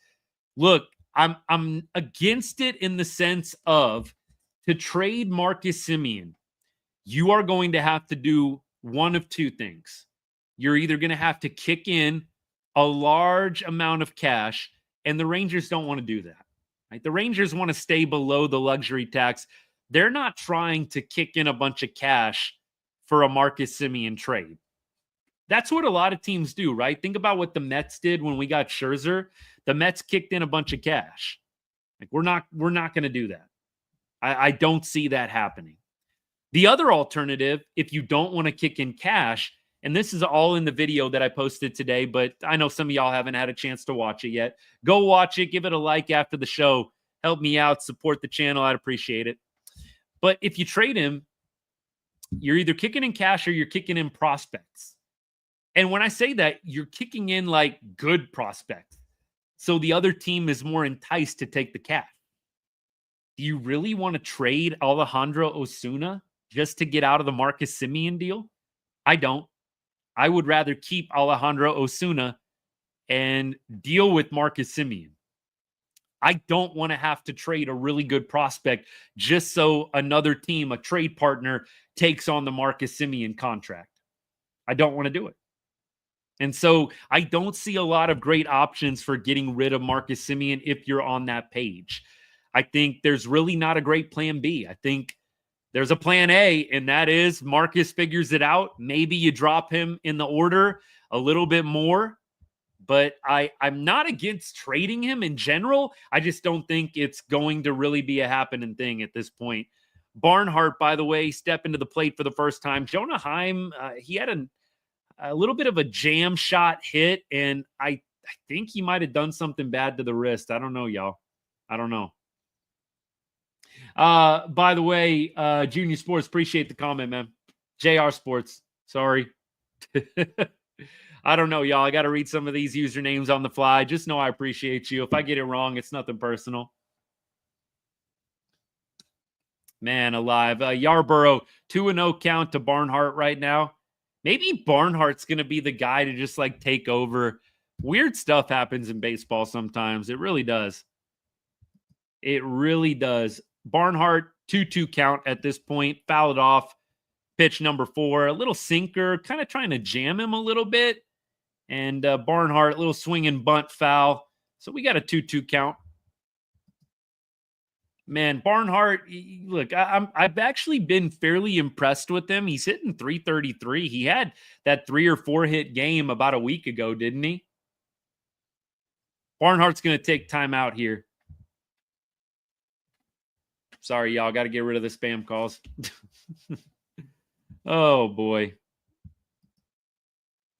Look, I'm against it in the sense of, to trade Marcus Semien, you are going to have to do one of two things. You're either going to have to kick in a large amount of cash, and the Rangers don't want to do that. Right? The Rangers want to stay below the luxury tax. They're not trying to kick in a bunch of cash for a Marcus Semien trade. That's what a lot of teams do, right? Think about what the Mets did when we got Scherzer. The Mets kicked in a bunch of cash. Like, we're not going to do that. I don't see that happening. The other alternative, if you don't want to kick in cash, and this is all in the video that I posted today, but I know some of y'all haven't had a chance to watch it yet. Go watch it. Give it a like after the show. Help me out. Support the channel. I'd appreciate it. But if you trade him, you're either kicking in cash or you're kicking in prospects. And when I say that, you're kicking in like good prospects. So the other team is more enticed to take the cash. Do you really want to trade Alejandro Osuna just to get out of the Marcus Semien deal? I don't. I would rather keep Alejandro Osuna and deal with Marcus Semien. I don't want to have to trade a really good prospect just so another team, a trade partner, takes on the Marcus Semien contract. I don't want to do it. And so I don't see a lot of great options for getting rid of Marcus Semien if you're on that page. I think there's really not a great plan B. I think there's a plan A, and that is Marcus figures it out. Maybe you drop him in the order a little bit more, but I'm not against trading him in general. I just don't think it's going to really be a happening thing at this point. Barnhart, by the way, stepping to the plate for the first time. Jonah Heim, he had a little bit of a jam shot hit, and I think he might have done something bad to the wrist. I don't know, y'all. I don't know. By the way, Junior Sports, appreciate the comment, man. JR Sports, sorry. I don't know, y'all. I got to read some of these usernames on the fly. Just know I appreciate you. If I get it wrong, it's nothing personal. Man alive. Yarborough, 2-0 count to Barnhart right now. Maybe Barnhart's going to be the guy to just like take over. Weird stuff happens in baseball sometimes. It really does. It really does. Barnhart, 2-2 count at this point. Fouled off. Pitch number 4. A little sinker, kind of trying to jam him a little bit. And Barnhart, a little swing and bunt foul. So we got a 2-2 count. Man, Barnhart, look, I've actually been fairly impressed with him. He's hitting .333. He had that 3 or 4 hit game about a week ago, didn't he? Barnhart's going to take time out here. Sorry, y'all. Got to get rid of the spam calls. Oh, boy.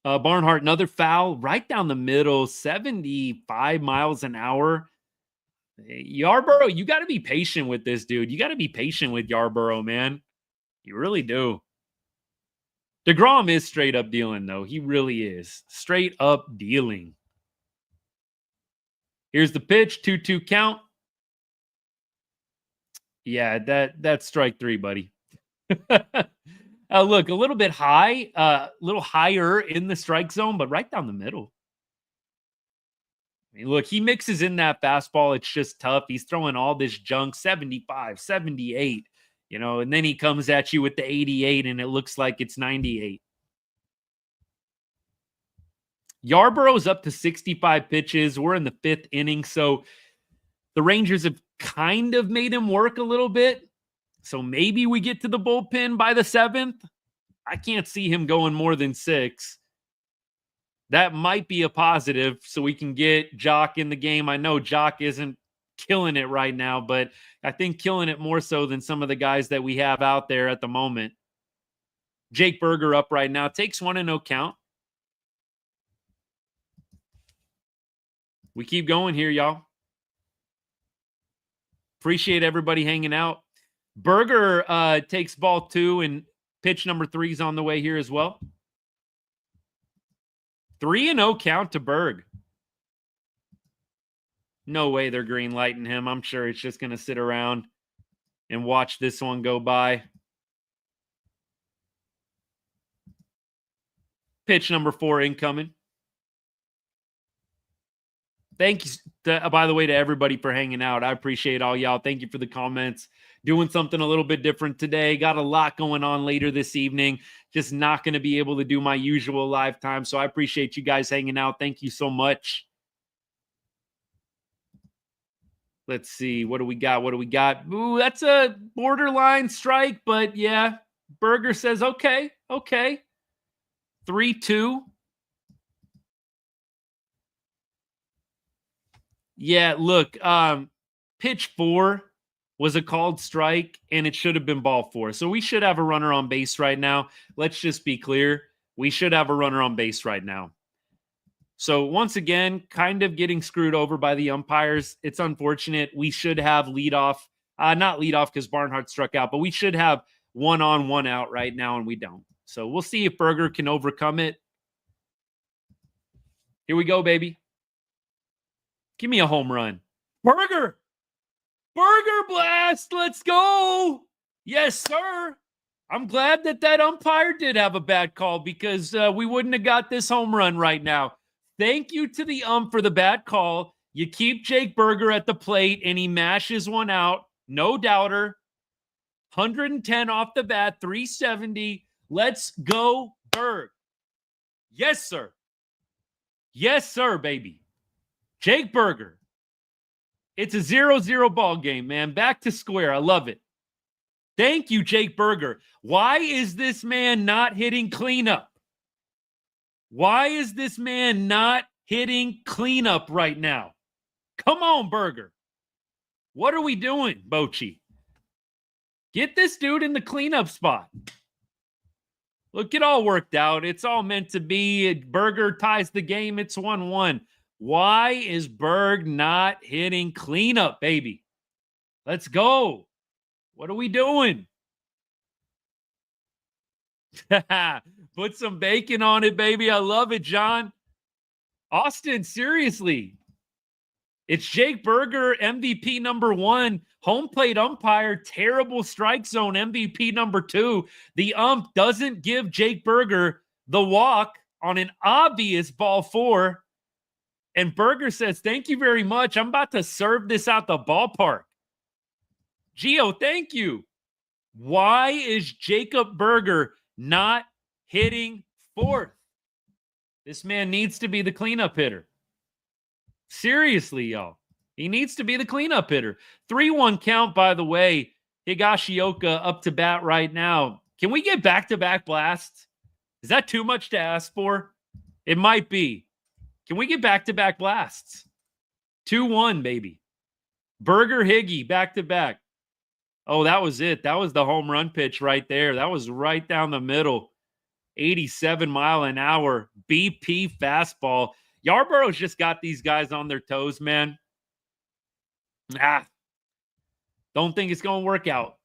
Barnhart, another foul right down the middle, 75 miles an hour. Yarborough, you got to be patient with this dude. You got to be patient with Yarborough, man. You really do. deGrom is straight up dealing, though. He really is. Straight up dealing. Here's the pitch, 2-2 count. Yeah, that's strike 3, buddy. Look, a little bit high, a little higher in the strike zone, but right down the middle. I mean, look, he mixes in that fastball. It's just tough. He's throwing all this junk, 75, 78, and then he comes at you with the 88, and it looks like it's 98. Yarborough's up to 65 pitches. We're in the 5th inning, so the Rangers have kind of made him work a little bit. So maybe we get to the bullpen by the 7th. I can't see him going more than 6. That might be a positive so we can get Jock in the game. I know Jock isn't killing it right now, but I think killing it more so than some of the guys that we have out there at the moment. Jake Berger up right now. Takes 1 and no count. We keep going here, y'all. Appreciate everybody hanging out. Berger takes ball 2, and pitch number 3 is on the way here as well. 3-0 count to Berg. No way they're green lighting him. I'm sure it's just going to sit around and watch this one go by. Pitch number 4 incoming. Thank you, by the way, to everybody for hanging out. I appreciate all y'all. Thank you for the comments. Doing something a little bit different today. Got a lot going on later this evening. Just not going to be able to do my usual live time. So I appreciate you guys hanging out. Thank you so much. Let's see. What do we got? Ooh, that's a borderline strike. But yeah, Berger says, okay. 3-2. Yeah, look, pitch 4 was a called strike, and it should have been ball 4. So we should have a runner on base right now. Let's just be clear. We should have a runner on base right now. So once again, kind of getting screwed over by the umpires. It's unfortunate. We should have leadoff. Not leadoff because Barnhart struck out, but we should have 1 on, 1 out right now, and we don't. So we'll see if Berger can overcome it. Here we go, baby. Give me a home run. Berger blast. Let's go. Yes, sir. I'm glad that umpire did have a bad call because we wouldn't have got this home run right now. Thank you to the ump for the bad call. You keep Jake Berger at the plate, and he mashes one out. No doubter. 110 off the bat, 370. Let's go, Berg. Yes, sir. Yes, sir, baby. Jake Berger. It's a 0-0 ball game, man. Back to square. I love it. Thank you, Jake Berger. Why is this man not hitting cleanup? Why is this man not hitting cleanup right now? Come on, Berger. What are we doing, Bochy? Get this dude in the cleanup spot. Look, it all worked out. It's all meant to be. Berger ties the game. It's 1-1. Why is Berg not hitting cleanup, baby? Let's go. What are we doing? Put some bacon on it, baby. I love it, John. Austin, seriously. It's Jake Berger, MVP number 1. Home plate umpire, terrible strike zone, MVP number 2. The ump doesn't give Jake Berger the walk on an obvious ball 4. And Berger says, thank you very much. I'm about to serve this out the ballpark. Gio, thank you. Why is Jacob Berger not hitting 4th? This man needs to be the cleanup hitter. Seriously, y'all. He needs to be the cleanup hitter. 3-1 count, by the way. Higashioka up to bat right now. Can we get back-to-back blasts? Is that too much to ask for? It might be. Can we get back-to-back blasts? 2-1, baby. Berger, Higgy, back-to-back. Oh, that was it. That was the home run pitch right there. That was right down the middle. 87 mile an hour BP fastball. Yarborough's just got these guys on their toes, man. Don't think it's going to work out.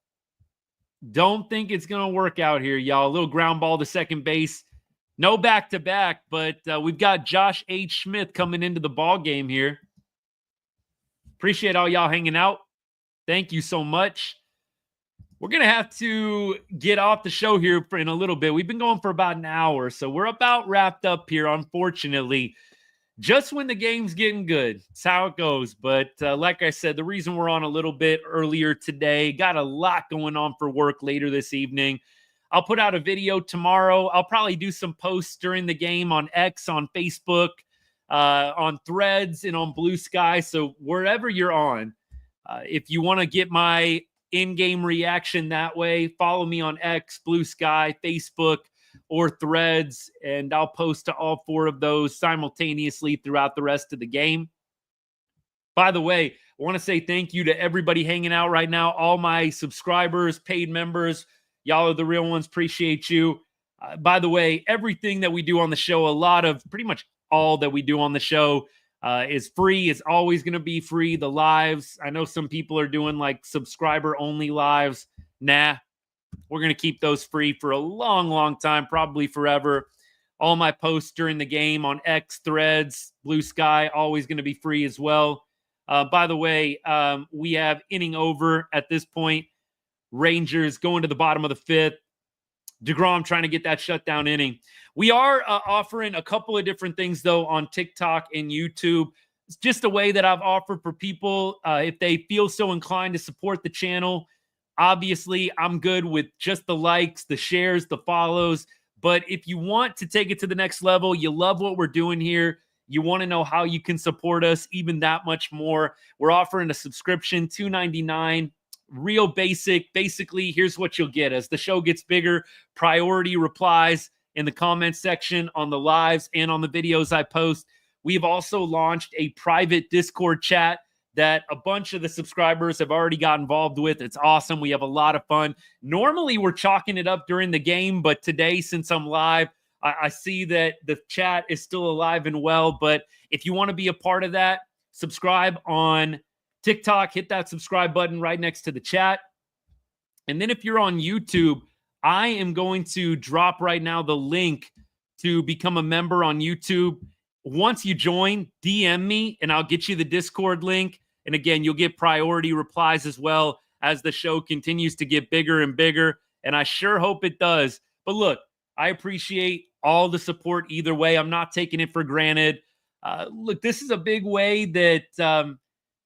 Don't think it's going to work out here, y'all. A little ground ball to second base. No back-to-back, but we've got Josh H. Smith coming into the ball game here. Appreciate all y'all hanging out. Thank you so much. We're going to have to get off the show here in a little bit. We've been going for about an hour, so we're about wrapped up here, unfortunately. Just when the game's getting good. That's how it goes. But like I said, the reason we're on a little bit earlier today, got a lot going on for work later this evening. I'll put out a video tomorrow. I'll probably do some posts during the game on X, on Facebook, on Threads, and on Blue Sky. So wherever you're on, if you want to get my in-game reaction that way, follow me on X, Blue Sky, Facebook, or Threads, and I'll post to all 4 of those simultaneously throughout the rest of the game. By the way, I want to say thank you to everybody hanging out right now, all my subscribers, paid members. Y'all are the real ones. Appreciate you. By the way, everything that we do on the show, pretty much all that we do on the show is free. It's always going to be free. The lives, I know some people are doing like subscriber-only lives. Nah. We're going to keep those free for a long, long time, probably forever. All my posts during the game on X, Threads, Blue Sky, always going to be free as well. By the way, we have inning over at this point. Rangers going to the bottom of the 5th. deGrom trying to get that shutdown inning. We are offering a couple of different things, though, on TikTok and YouTube. It's just a way that I've offered for people if they feel so inclined to support the channel. Obviously, I'm good with just the likes, the shares, the follows. But if you want to take it to the next level, you love what we're doing here, you want to know how you can support us even that much more, we're offering a subscription, $2.99, real basic. Basically, here's what you'll get. As the show gets bigger, priority replies in the comments section on the lives and on the videos I post. We've also launched a private Discord chat that a bunch of the subscribers have already got involved with. It's awesome. We have a lot of fun. Normally, we're chalking it up during the game, but today, since I'm live, I see that the chat is still alive and well. But if you want to be a part of that, subscribe on TikTok. Hit that subscribe button right next to the chat. And then if you're on YouTube, I am going to drop right now the link to become a member on YouTube. Once you join, DM me, and I'll get you the Discord link. And again, you'll get priority replies as well as the show continues to get bigger and bigger. And I sure hope it does. But look, I appreciate all the support either way. I'm not taking it for granted. Look, this is a big way that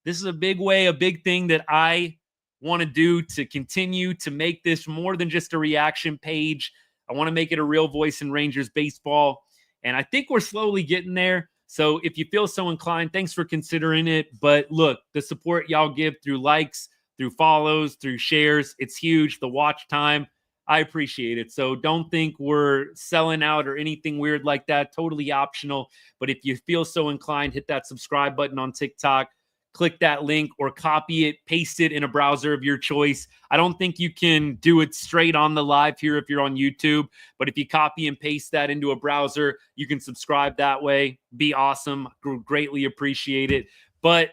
a big thing that I want to do to continue to make this more than just a reaction page. I want to make it a real voice in Rangers baseball. And I think we're slowly getting there. So if you feel so inclined, thanks for considering it. But look, the support y'all give through likes, through follows, through shares, it's huge. The watch time, I appreciate it. So don't think we're selling out or anything weird like that. Totally optional. But if you feel so inclined, hit that subscribe button on TikTok. Click that link or copy it, paste it in a browser of your choice. I don't think you can do it straight on the live here if you're on YouTube, but if you copy and paste that into a browser, you can subscribe that way. Be awesome. Greatly appreciate it. But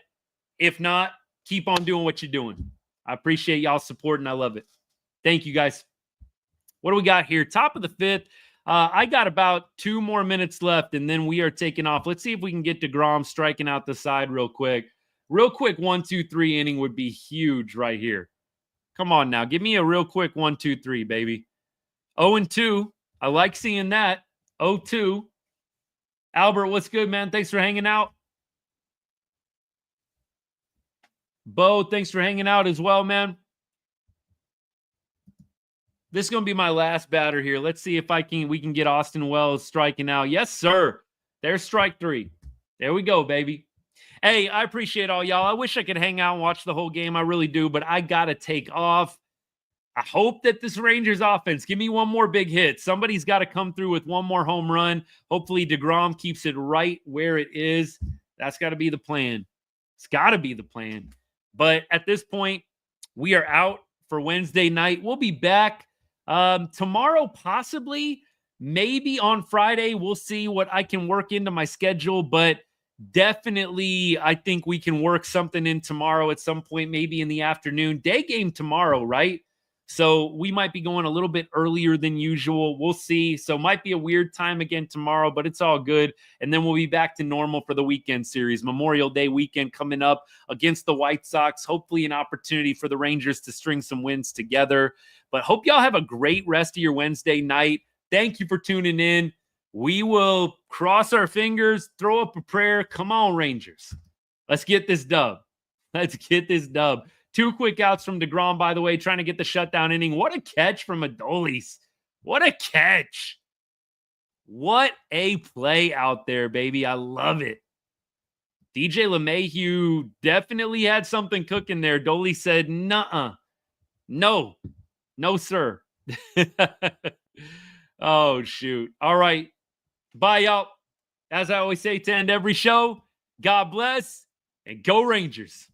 if not, keep on doing what you're doing. I appreciate y'all's support and I love it. Thank you, guys. What do we got here? Top of the 5th. I got about 2 more minutes left, and then we are taking off. Let's see if we can get deGrom striking out the side real quick. Real quick 1-2-3 inning would be huge right here. Come on now. Give me a real quick 1-2-3, baby. 0-2. I like seeing that. 0-2. Albert, what's good, man? Thanks for hanging out. Bo, thanks for hanging out as well, man. This is going to be my last batter here. Let's see if we can get Austin Wells striking out. Yes, sir. There's strike 3. There we go, baby. Hey, I appreciate all y'all. I wish I could hang out and watch the whole game. I really do, but I got to take off. I hope that this Rangers offense, give me one more big hit. Somebody's got to come through with one more home run. Hopefully deGrom keeps it right where it is. That's got to be the plan. It's got to be the plan. But at this point, we are out for Wednesday night. We'll be back tomorrow, possibly. Maybe on Friday. We'll see what I can work into my schedule, but definitely, I think we can work something in tomorrow at some point, maybe in the afternoon. Day game tomorrow, right? So we might be going a little bit earlier than usual. We'll see. So might be a weird time again tomorrow, but it's all good. And then we'll be back to normal for the weekend series. Memorial Day weekend coming up against the White Sox. Hopefully an opportunity for the Rangers to string some wins together. But hope y'all have a great rest of your Wednesday night. Thank you for tuning in. We will cross our fingers, throw up a prayer. Come on, Rangers. Let's get this dub. Let's get this dub. 2 quick outs from deGrom, by the way, trying to get the shutdown inning. What a catch from Adolis. What a catch. What a play out there, baby. I love it. DJ LeMahieu definitely had something cooking there. Dolly said, nuh-uh. No, sir. Oh, shoot. All right. Bye, y'all. As I always say to end every show, God bless and go Rangers.